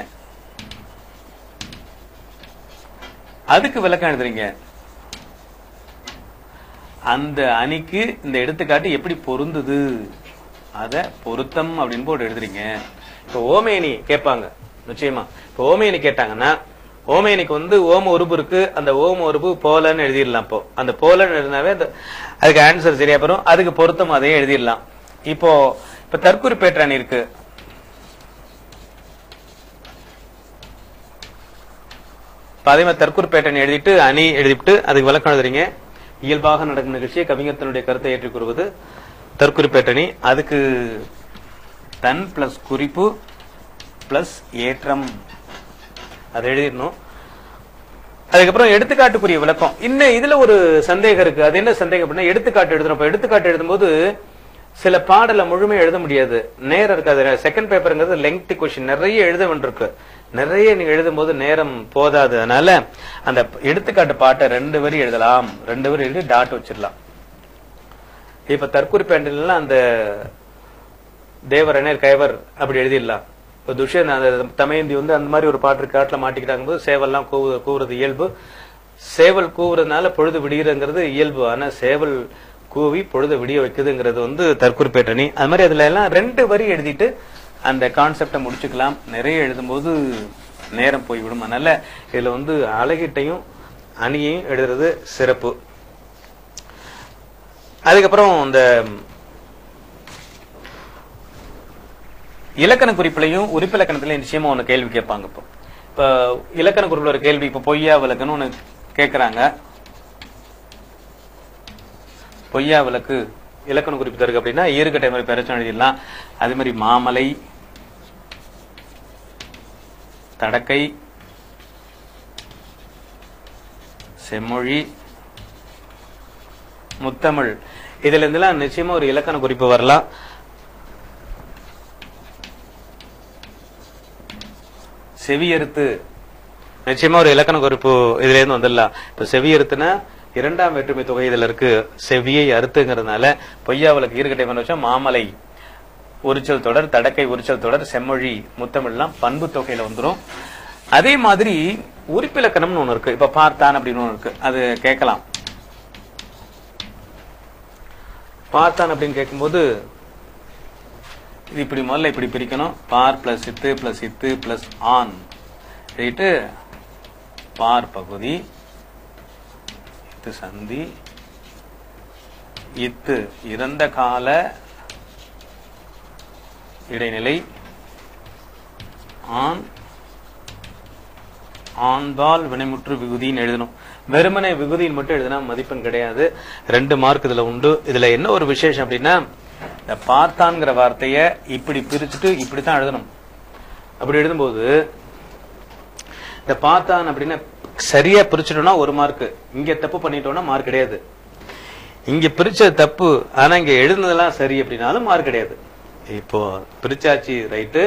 அதுக்கு விளக்கம் எழுதுறீங்க. அந்த அணிக்கு இந்த எடுத்துக்காட்டு எப்படி பொருந்துது, அத பொருத்தம் அப்படின்னு போட்டு எழுதுறீங்க. இப்ப ஓமேனி கேட்பாங்க நிச்சயமா. இப்ப ஓமேனி கேட்டாங்கன்னா ஓமேனிக்கு வந்து ஓம உறுப்பு இருக்கு, அந்த ஓம உறுப்பு போலன்னு எழுதிடலாம். இப்போ அந்த போலன்னு எழுதினாவே அதுக்கு ஆன்சர் சரியா பெறும். அதுக்கு பொருத்தம் அதையே எழுதிடலாம். இப்போ இப்ப தற்குறிப்பேற்ற அணி இருக்கு. அதே மாதிரி தற்குறிப்பேட்டை எழுதிட்டு அணி எழுதிட்டு அதுக்கு விளக்கம் எழுதுறீங்க. இயல்பாக நடக்கும் நிகழ்ச்சியை கவிஞர் தன்னுடைய கருத்தை ஏற்றிக் கூறுவது தற்குறிப்பேட்டணி. அதுக்கு தன் பிளஸ் குறிப்பு பிளஸ் ஏற்றம் அதை எழுதிடணும். அதுக்கப்புறம் எடுத்துக்காட்டுக்குரிய விளக்கம். இன்னும் இதுல ஒரு சந்தேகம் இருக்கு. அது என்ன சந்தேகம் அப்படின்னா, எடுத்துக்காட்டு எழுதணும். எடுத்துக்காட்டு எழுதும்போது சில பாடல முழுமையா எழுத முடியாது, நேரம் இருக்காது. செகண்ட் பேப்பர்ங்கிறது லெங்க்தி கொஸ்டின், நிறைய எழுத வேண்டியிருக்கு. நிறைய நீங்க எழுதும் போது நேரம் போதாது. அதனால அந்த எடுத்துக்காட்டு பாட்டை 2 வரி எழுதலாம், 2 வரி எழுதி டாட் வச்சிடலாம். இப்ப தற்குறிப்பேட்டெல்லாம் அந்த தேவரனர் கைவர் அப்படி எழுதிடலாம். இப்ப துஷ்யன் அந்த தமயந்தி அந்த மாதிரி ஒரு பாட்டு காட்டுல மாட்டிக்கிட்டாங்க போது சேவல்லாம் கூவுறது இயல்பு. சேவல் கூவுறதுனால பொழுது விடுகிறதுங்கிறது இயல்பு. ஆனா சேவல் கூவி பொழுது விடிய வைக்குதுங்கிறது தற்குறிப்பேட்டணி. அது மாதிரி அதுல எல்லாம் 2 வரி எழுதிட்டு அந்த கான்செப்டை முடிச்சுக்கலாம். நிறைய எழுதும் போது நேரம் போய்விடும். அதனால இதுல அழகிட்டையும் அணியையும் எழுதுறது சிறப்பு. அதுக்கப்புறம் இந்த இலக்கண குறிப்பிலையும் உறுப்பிலக்கணத்திலையும் நிச்சயமா ஒண்ணு கேள்வி கேட்பாங்க. இப்ப இலக்கண குறிப்பில் ஒரு கேள்வி, இப்ப பொய்யா விளக்குன்னு ஒண்ணு கேட்கறாங்க. பொய்யா விளக்கு இலக்கண குறிப்பு தருக்கு அப்படின்னா ஈறுகட்டை மாதிரி பிரச்சனை எழுதிடலாம். அதே மாதிரி மாமலை, தடக்கை, செம்மொழி, முத்தமிழ், இதுல இருந்தெல்லாம் நிச்சயமா ஒரு இலக்கண குறிப்பு வரலாம். செவியறுத்து நிச்சயமா ஒரு இலக்கண குறிப்பு இதுல இருந்து வந்துடலாம். இப்ப செவியறுத்துனா 2ஆம் வேற்றுமை தொகை இதுல இருக்கு, செவியை அறுத்துங்கிறதுனால பொய்யா விளக்கு ஈறுகட்டை பண்ண வச்சா மாமலை உரிச்சல் தொடர், தடக்கை உரிச்சல் தொடர், செம்மொழி, முத்தமிழ்லாம் பண்பு தொகையில வந்துடும். அதே மாதிரி உறுப்பிலக்கணம்னு ஒண்ணு இருக்கு. இப்ப பார்த்தான் அப்படின்னு ஒண்ணு இருக்கு, அது கேட்கலாம். பார்த்தான் அப்படின்னு கேட்கும்போது இது இப்படி முதல்ல இப்படி பிரிக்கணும். பார் பிளஸ் இத்து பிளஸ் இத்து பிளஸ் ஆன் ரைட்டு. பார் பகுதி, இத்து சந்தி, இத்து இறந்த கால இடைநிலை, ஆண் ஆண்பால் வினைமுற்று விகுதின்னு எழுதணும். வெறுமனை விகுதின்னு மட்டும் எழுதினா மதிப்பெண் கிடையாது. 2 மார்க் இதுல உண்டு. இதுல என்ன ஒரு விசேஷம் அப்படின்னா, இந்த பார்த்தான்ங்கிற வார்த்தைய இப்படி பிரிச்சுட்டு இப்படித்தான் எழுதணும். அப்படி எழுதும்போது இந்த பார்த்தான் அப்படின்னா சரியா பிரிச்சுட்டோம்னா 1 மார்க், இங்க தப்பு பண்ணிட்டோம்னா மார்க் கிடையாது. இங்க பிரிச்சது தப்பு, ஆனா இங்க எழுதுனதெல்லாம் சரி அப்படின்னாலும் மார்க் கிடையாது. இப்போ பிரிச்சாச்சு ரைட்டு,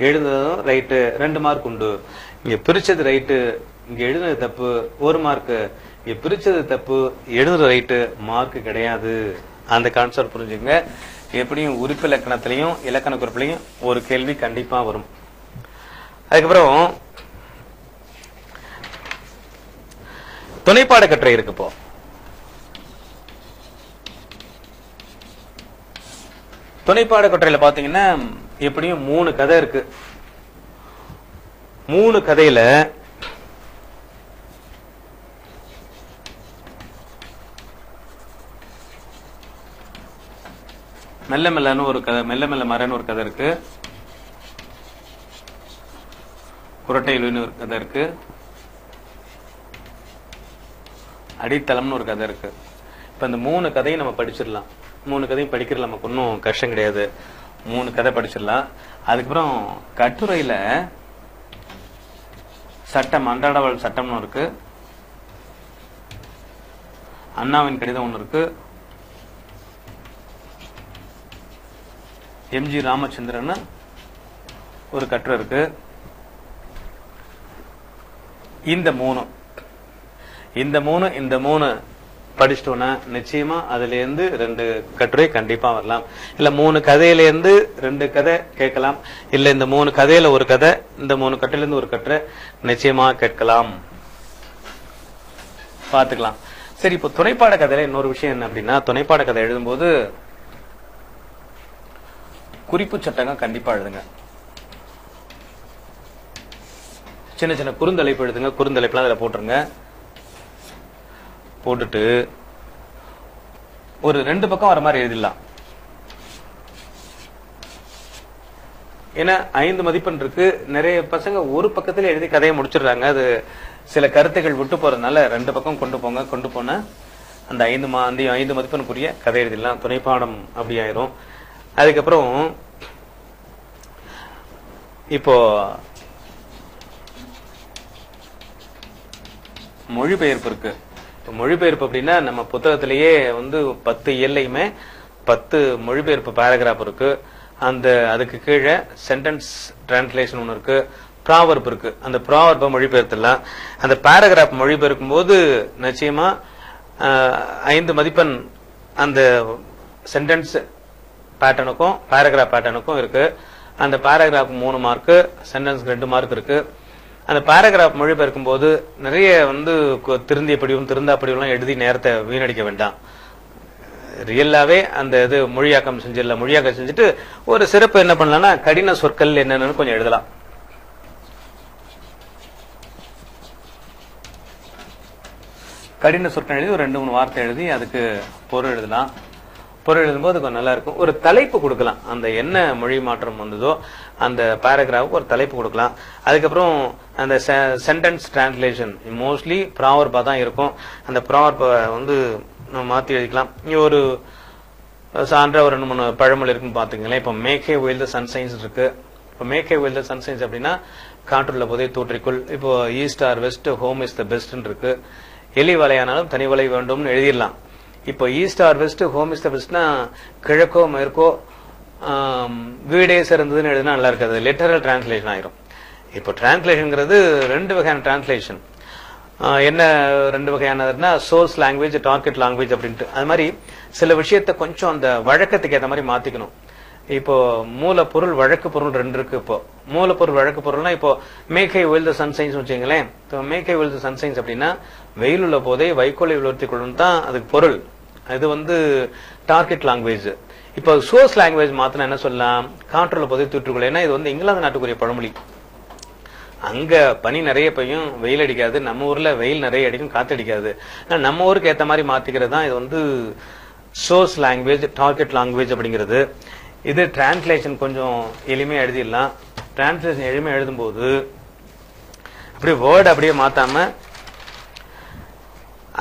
எழுதுனதும் ரைட்டு, 2 மார்க் உண்டு. இங்க பிரிச்சது ரைட்டு, இங்க எழுதுனது தப்பு 1 மார்க், இங்க பிரிச்சது தப்பு எழுதுனது ரைட்டு மார்க் கிடையாது. அந்த கான்செப்ட் புரிஞ்சுங்க. எப்படியும் உறுப்பிலக்கணத்திலையும் இலக்கண குறிப்பிலையும் ஒரு கேள்வி கண்டிப்பா வரும். அதுக்கப்புறம் துணைப்பாட கட்டுரை இருக்கு. இப்போ துணைப்பாட கட்டுரையில பாத்தீங்கன்னா எப்படியும் 3 கதை இருக்கு. 3 கதையில மெல்ல மெல்லன்னு ஒரு கதை, மெல்ல மெல்ல மரன்னு ஒரு கதை இருக்கு, குரட்டையிலுன்னு ஒரு கதை இருக்கு, அடித்தளம்னு ஒரு கதை இருக்கு. இப்ப இந்த 3 கதையும் நம்ம படிச்சிடலாம். 3 கதையும் படிக்கிறது நமக்கு ஒன்றும் கஷ்டம் கிடையாது. 3 கதை படிச்சிடலாம். அதுக்கப்புறம் கட்டுரையில சட்டம், அன்றாட சட்டம்னு இருக்கு, அண்ணாவின் கடிதம் ஒன்று இருக்கு, எம்ஜி ராமச்சந்திரன் ஒரு கட்டுரை இருக்கு. இந்த மூணு படிச்சிட்டோம்னா நிச்சயமா அதுல இருந்து 2 கட்டுரை கண்டிப்பா வரலாம். இல்ல 3 கதையில இருந்து 2 கதை கேட்கலாம். இல்ல இந்த 3 கதையில ஒரு கதை, இந்த 3 கட்டுரையில இருந்து ஒரு கட்டுரை நிச்சயமா கேட்கலாம். பாத்துக்கலாம். சரி, இப்போ துணைப்பாட கதையில இன்னொரு விஷயம் என்ன அப்படின்னா, துணைப்பாட கதை எழுதும்போது குறிப்பு சட்டங்கள் கண்டிப்பா எழுதுங்க. சின்ன சின்ன குறுந்தலைப்பு எழுதுங்க. குறுந்தலைப்புலாம் அதுல போட்டுருங்க. போட்டுட்டு ஒரு 2 பக்கம் வர மாதிரி எழுதிடலாம். ஏன்னா 5 மதிப்பெண் இருக்கு. நிறைய பசங்க ஒரு பக்கத்துல எழுதி கதையை முடிச்சிடுறாங்க. அது சில கருத்துக்கள் விட்டு போறதுனால 2 பக்கம் கொண்டு போன அந்த 5 மதிப்பெண்ணுக்குரிய கதை எழுதிடலாம். துணைப்பாடம் அப்படி ஆயிரும். அதுக்கப்புறம் இப்போ மொழிபெயர்ப்பு இருக்கு. மொழிபெயர்ப்பு அப்படின்னா நம்ம புத்தகத்திலேயே 10 இயல்லையுமே 10 மொழிபெயர்ப்பு பேராகிராஃப் இருக்கு. அதுக்கு கீழே சென்டென்ஸ் டிரான்ஸ்லேஷன் ஒன்று இருக்கு, ப்ராவர்ப் இருக்கு. அந்த ப்ராவர்ப்பை மொழிபெயர்த்துலாம். அந்த பேராகிராஃப் மொழிபெயர்க்கும் போது நிச்சயமா 5 மதிப்பெண் அந்த சென்டென்ஸ் பேட்டர்னுக்கும் பேராகிராஃப் பேட்டர்னுக்கும் இருக்கு. அந்த பேராகிராஃப் 3 மார்க், சென்டென்ஸ்க்கு 2 மார்க் இருக்கு. அந்த பேராகிராஃப் மொழிபெயர்க்கும் போது நிறைய திருந்தியப்படியும் திருந்தாப்படியும் எழுதி நேரத்தை வீணடிக்க வேண்டாம். ரியலாவே அந்த இது மொழியாக்கம் செஞ்சுட்டு ஒரு சிறப்பு என்ன பண்ணலாம்னா கடின சொற்கள் என்னன்னு கொஞ்சம் எழுதலாம். கடின சொற்கள் எழுதி ஒரு 2-3 வார்த்தை எழுதி அதுக்கு பொருள் எழுதலாம். பொருள் எழுதும்போது கொஞ்சம் நல்லா இருக்கும். ஒரு தலைப்பு கொடுக்கலாம். அந்த என்ன மொழி மாற்றம் வந்ததோ அந்த பேராகிராஃபுக்கு ஒரு தலைப்பு கொடுக்கலாம். அதுக்கப்புறம் அந்த சென்டென்ஸ் டிரான்ஸ்லேஷன் மோஸ்ட்லி ப்ராவர்பா தான் இருக்கும். அந்த ப்ராவர்பை மாத்தி எழுதிக்கலாம். இங்க ஒரு சான்ற ஒரு 2-3 பழமொழி இருக்குன்னு பாத்துங்களேன். இப்ப மேக்கே வெயில் த சன்சைன்ஸ் இருக்கு. இப்ப மேக்கே வெயில் த சன்சைன்ஸ் அப்படின்னா காற்றுள்ள போதே தூற்றிக்குள். இப்போ east or west, home is the best இருக்கு. எலி வலையானாலும் தனி வலை வேண்டும்னு எழுதிடலாம். இப்போ east or west, home is the பெஸ்ட்னா கிழக்கோ மேற்கோ வீடே சிறந்ததுன்னு எழுதினா நல்லா இருக்காது. லிட்டரல் டிரான்ஸ்லேஷன் ஆயிரும். இப்போ டிரான்ஸ்லேஷன்ங்கிறது 2 வகையான டிரான்ஸ்லேஷன். என்ன 2 வகையானதுன்னா சோர்ஸ் லாங்குவேஜ், டார்கெட் லாங்குவேஜ் அப்படின்ட்டு. அது மாதிரி சில விஷயத்த கொஞ்சம் அந்த வழக்கத்துக்கு ஏற்ற மாதிரி மாத்திக்கணும். இப்போ மூலப்பொருள் வழக்கு பொருள் 2 இருக்கு. இப்போ மூலப்பொருள் வழக்கு பொருள்னா இப்போ மேக்கை வெயில் த சன்சைன்ஸ் வச்சுங்களேன். மேக்கை வெயில் த சன்சைன்ஸ் அப்படின்னா வெயில் உள்ள போதே வைக்கோலை உலர்த்தி கொள்ளும் தான் அதுக்கு பொருள். இது டார்கெட் லாங்குவேஜ். இப்போ சோர்ஸ் லாங்குவேஜ் மாத்தினா என்ன சொல்லலாம், காற்றுள்ள போதே தூற்றுக்கொள். ஏன்னா இது இங்கிலாந்து நாட்டுக்குரிய பழமொழி. அங்க பனி நிறைய பெய்யும், வெயில் அடிக்காது. நம்ம ஊர்ல வெயில் நிறைய அடிக்கும், காத்து அடிக்காது. நம்ம ஊருக்கு ஏத்த மாதிரி மாத்திக்கிறது தான் இது சோர்ஸ் லாங்குவேஜ், டார்கெட் லாங்குவேஜ் அப்படிங்கிறது. இது டிரான்ஸ்லேஷன் கொஞ்சம் எளிமையா எழுதிடலாம். டிரான்ஸ்லேஷன் எளிமையா எழுதும் போது அப்படியே வேர்டு அப்படியே மாத்தாம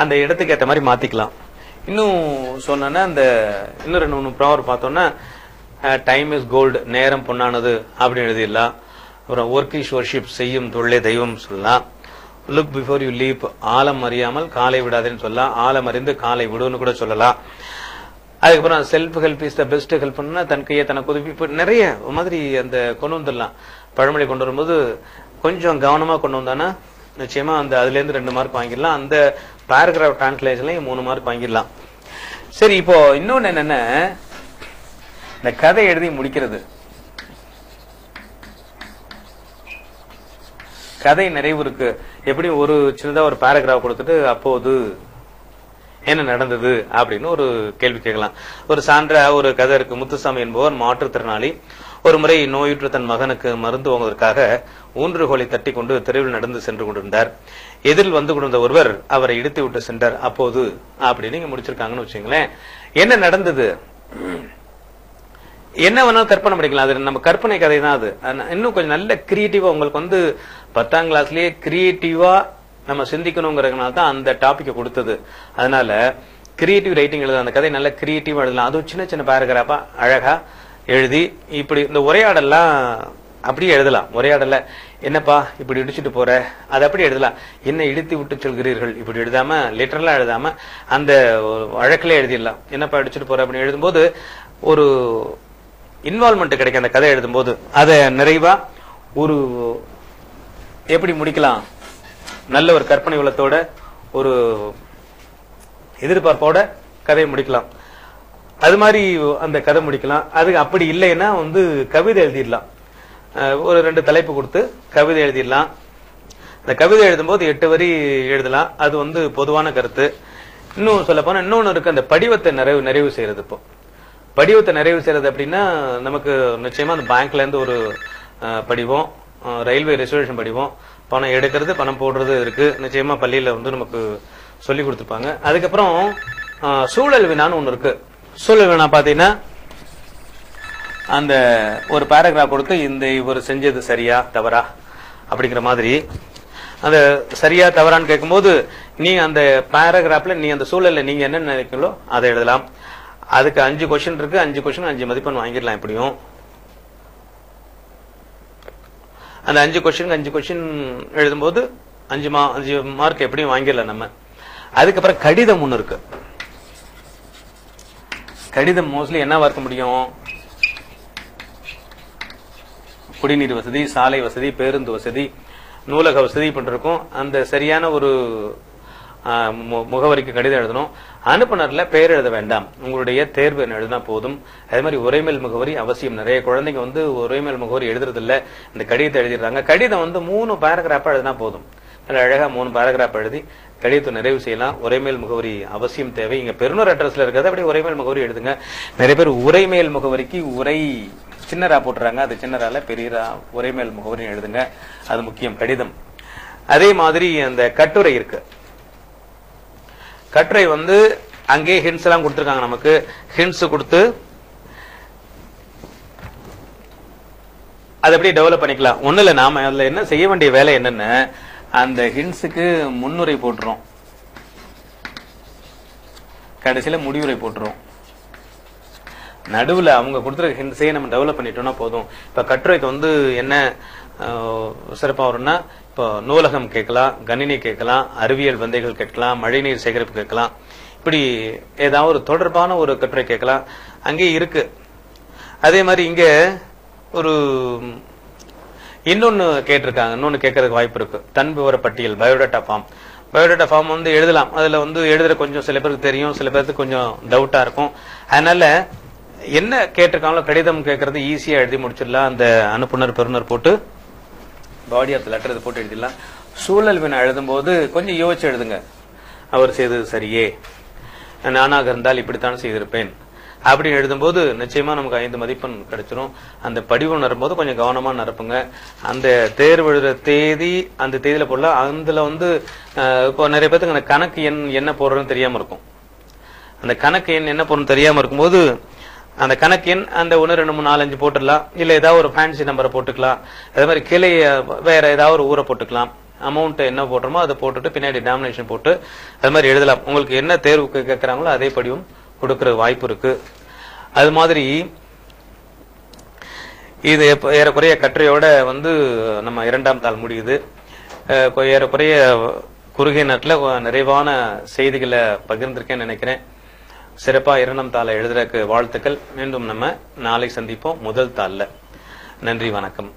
அந்த இடத்துக்கு ஏற்ற மாதிரி மாத்திக்கலாம். இன்னும் சொன்னா அந்த இன்னும் 2-3 ப்ராவர்ப் பார்த்தோம்னா டைம் இஸ் கோல்டு, நேரம் பொன்னானது அப்படின்னு எழுதிடலாம். அப்புறம் ஒர்க் இஸ் வர்ஷிப், செய்யும் தொழிலே தெய்வம் சொல்லலாம். லுக் பிஃபோர் யூ லீப், ஆழம் அறியாமல் காலை விடாதேன்னு சொல்லலாம். ஆழம் அறிந்து காலை விடுன்னு கூட சொல்லலாம். அதுக்கப்புறம் self help is the best help பண்ணா தன் கையை தனக்கு உதவி. இப்ப நிறைய மாதிரி அந்த கொண்டு வந்துடலாம். பழமொழி கொண்டு வரும்போது கொஞ்சம் கவனமா கொண்டு வந்தானா நிச்சயமா அதுல இருந்து 2 மார்க் வாங்கிடலாம். அந்த பேராகிராஃப் டிரான்ஸ்லேஷன்லயும் 3 மார்க் வாங்கிடலாம். சரி, இப்போ இன்னொன்னு என்னன்னா இந்த கதை எழுதி முடிக்கிறது. கதை நிறைவு இருக்கு. எப்படி ஒரு சின்னதா ஒரு பேராகிராஃப் கொடுத்துட்டு அப்போது என்ன நடந்தது அப்படின்னு ஒரு கேள்வி கேட்கலாம். ஒரு சான்ற ஒரு கதை இருக்கு. முத்துசாமி என்பவர் மாற்றுத்திறனாளி. ஒரு முறை நோயுற்ற தன் மகனுக்கு மருந்து வாங்குவதற்காக ஊன்றுகோலை தட்டி கொண்டு தெருவில் நடந்து சென்று கொண்டிருந்தார். எதிரில் வந்து கொண்டிருந்த ஒருவர் அவரை இடித்து விட்டு சென்றார். அப்போது அப்படின்னு நீங்க முடிச்சிருக்காங்கன்னு வச்சுங்களேன். என்ன நடந்தது, என்ன வேணாலும் கற்பனை பண்ணிக்கலாம். அது நம்ம கற்பனை கதை தான். அது இன்னும் கொஞ்சம் நல்ல கிரியேட்டிவா உங்களுக்கு 10ஆம் கிளாஸ்லயே கிரியேட்டிவா நம்ம சிந்திக்கணுங்கிறதுனால தான் அந்த டாபிக்கை கொடுத்தது. அதனால கிரியேட்டிவ் ரைட்டிங் எழுத அந்த கதை நல்ல கிரியேட்டிவா எழுதலாம். அதுவும் சின்ன சின்ன பேராகிராஃபா அழகா எழுதி இப்படி இந்த உரையாடெல்லாம் அப்படியே எழுதலாம். உரையாடல என்னப்பா இப்படி இடிச்சுட்டு போற, அது அப்படி எழுதலாம். என்ன இடித்து விட்டு சொல்கிறீர்கள் இப்படி எழுதாம லிட்டரலா எழுதாம அந்த வழக்கிலே எழுதிடலாம். என்னப்பா இடிச்சுட்டு போற அப்படின்னு எழுதும்போது ஒரு இன்வால்வ்மெண்ட் கிடைக்கும் அந்த கதை எழுதும்போது. அதை நிறைவா ஒரு எப்படி முடிக்கலாம், நல்ல ஒரு கற்பனை உள்ளத்தோட ஒரு எதிர்பார்ப்போட கதையை முடிக்கலாம். அது மாதிரி அந்த கதை முடிக்கலாம். அது அப்படி இல்லைன்னா கவிதை எழுதிடலாம். ஒரு 2 தலைப்பு கொடுத்து கவிதை எழுதிடலாம். அந்த கவிதை எழுதும்போது 8 வரி எழுதலாம். அது பொதுவான கருத்து. இன்னும் சொல்ல போனா இன்னொன்னு இருக்கு, அந்த படிவத்தை நிறைவு செய்யறது. இப்போ படிவத்தை நிறைவு செய்யறது அப்படின்னா நமக்கு நிச்சயமா அந்த பேங்க்ல இருந்து ஒரு படிவம், ரயில்வே ரிசர்வேஷன் படிவம், பணம் எடுக்கிறது பணம் போடுறது இருக்கு. நிச்சயமா பள்ளியில நமக்கு சொல்லி கொடுத்துருப்பாங்க. அதுக்கப்புறம் சூழல் வினான்னு ஒண்ணு இருக்கு. சூழல் வினா பாத்தீங்கன்னா அந்த ஒரு பேராகிராஃப் கொடுத்து இந்த இவர் செஞ்சது சரியா தவறா அப்படிங்கிற மாதிரி அந்த சரியா தவறான்னு கேட்கும்போது நீ அந்த பேராகிராஃப்ல நீ அந்த சூழல்ல நீங்க என்ன நினைக்கிறீங்களோ அதை எழுதலாம். அதுக்கு 5 கொஸ்டின் இருக்கு. 5 கொஸ்டின் 5 மதிப்பெண் வாங்கிடலாம். எப்படியும் அந்த 5 கொஸ்டின் எழுதும்போது 5 மார்க் எப்படியும் வாங்கிடலாம் நம்ம. அதுக்கப்புறம் கடிதம் ஒண்ணு இருக்கு. கடிதம் மோஸ்ட்லி என்ன பார்க்க முடியும்? குடிநீர் வசதி, சாலை வசதி, பேருந்து வசதி, நூலக வசதி பண்ணிருக்கும். அந்த சரியான ஒரு முகவரிக்கு கடிதம் எழுதணும். அனுப்புனர்ல பெயர் எழுத வேண்டாம், உங்களுடைய தேர்வு எழுதினா போதும். அதே மாதிரி உரைமேல் முகவரி அவசியம். நிறைய குழந்தைங்க உரைமேல் முகவரி எழுதுறது இல்ல, இந்த கடிதத்தை எழுதிடுறாங்க. கடிதம் 3 பேராகிராஃபா எழுதினா போதும். அழகா 3 பேராகிராஃப் எழுதி கடிதத்தை நிறைவு செய்யலாம். உரைமேல் முகவரி அவசியம் தேவை. இங்க பெருநூறு அட்ரஸ்ல இருக்கிறது அப்படி உரைமேல் முகவரி எழுதுங்க. நிறைய பேர் உரைமேல் முகவரிக்கு உரை சின்னரா போட்டுறாங்க, அது சின்னரால பெரியரா உரைமேல் முகவரி எழுதுங்க, அது முக்கியம். கடிதம் அதே மாதிரி அந்த கட்டுரை இருக்கு. கட்டுரை அங்கே ஹிண்ட்ஸ் எல்லாம் கொடுத்திருக்காங்க. நமக்கு ஹிண்ட்ஸ் கொடுத்து அதை எப்படி டெவலப் பண்ணிக்கலாம். ஒண்ணு இல்ல, நாம அதுல என்ன செய்ய வேண்டிய வேலை என்னன்னு அந்த ஹிண்ட்ஸுக்கு முன்னுரை போட்டுரும், கடைசியில முடிவுரை போட்டுரும். நடுவுல அவங்க கொடுத்துருக்க ஹிண்ட்ஸையே நம்ம டெவலப் பண்ணிட்டோம்னா போதும். இப்ப கட்டுரைக்கு என்ன சிறப்பா வரும்னா, இப்போ நூலகம் கேட்கலாம், கணினி கேட்கலாம், அறிவியல் வந்தைகள் கேட்கலாம், மழைநீர் சேகரிப்பு கேட்கலாம், இப்படி ஏதாவது ஒரு தொடர்பான ஒரு கட்டுரை கேட்கலாம். அங்கே இருக்கு. அதே மாதிரி இங்க ஒரு இன்னொன்னு கேட்டிருக்காங்க, இன்னொன்னு கேட்கறதுக்கு வாய்ப்பு இருக்கு. தன் விவர பட்டியல், பயோடேட்டா ஃபார்ம். பயோடேட்டா ஃபார்ம் எழுதலாம். அதுல எழுதுற கொஞ்சம் சில பேருக்கு தெரியும், சில பேருக்கு கொஞ்சம் டவுட்டா இருக்கும். அதனால என்ன கேட்டிருக்காங்களோ கடிதம் கேட்கறது ஈஸியா எழுதி முடிச்சிடலாம். அந்த அனுப்புனர் பெறுநர் போட்டு பாடி ஆஃப் லெட்டர் இது போட்டு எழுதிடலாம். சூழல் வினா எழுதும் போது கொஞ்சம் யோசிச்சு எழுதுங்க. அவர் செய்தது சரியே, நானாக இருந்தால் இப்படித்தான் செய்திருப்பேன் அப்படின்னு எழுதும்போது நிச்சயமா நமக்கு 5 மதிப்பெண் கிடைச்சிரும். அந்த படிவம் நிரப்பும்போது கொஞ்சம் கவனமா நிரப்புங்க. அந்த தேர்வு எழுதுற தேதி அந்த தேதியில போடலாம். அதுல இப்போ நிறைய பேருக்கு அந்த கணக்கு எண் என்ன போடுறதுன்னு தெரியாம இருக்கும். அந்த கணக்கு எண் என்ன போடுறது தெரியாம இருக்கும்போது அந்த கணக்கு எண் அந்த 1 2 3 4 5 போட்டுடலாம். இல்ல ஏதாவது ஒரு ஃபேன்சி நம்பரை போட்டுக்கலாம். அதே மாதிரி கிளை வேற ஏதாவது ஒரு ஊரை போட்டுக்கலாம். அமௌண்ட் என்ன போடுறோமோ அதை போட்டுட்டு பின்னாடி டாமினேஷன் போட்டு அது மாதிரி எழுதலாம். உங்களுக்கு என்ன தேர்வுக்கு கேட்கறாங்களோ அதே படியும் கொடுக்கற வாய்ப்பு இருக்கு. அது மாதிரி இது ஏறக்குறைய கட்டுரையோட நம்ம 2ஆம் தாள் முடியுது. ஏறக்குறைய குறுகிய நேரத்தில் நிறைவான செய்திகளை பகிர்ந்திருக்கேன்னு நினைக்கிறேன். சிறப்பா 2ஆம் தாளை எழுதுறதுக்கு வாழ்த்துக்கள். மீண்டும் நம்ம நாளை சந்திப்போம் முதல் தாள்ல. நன்றி, வணக்கம்.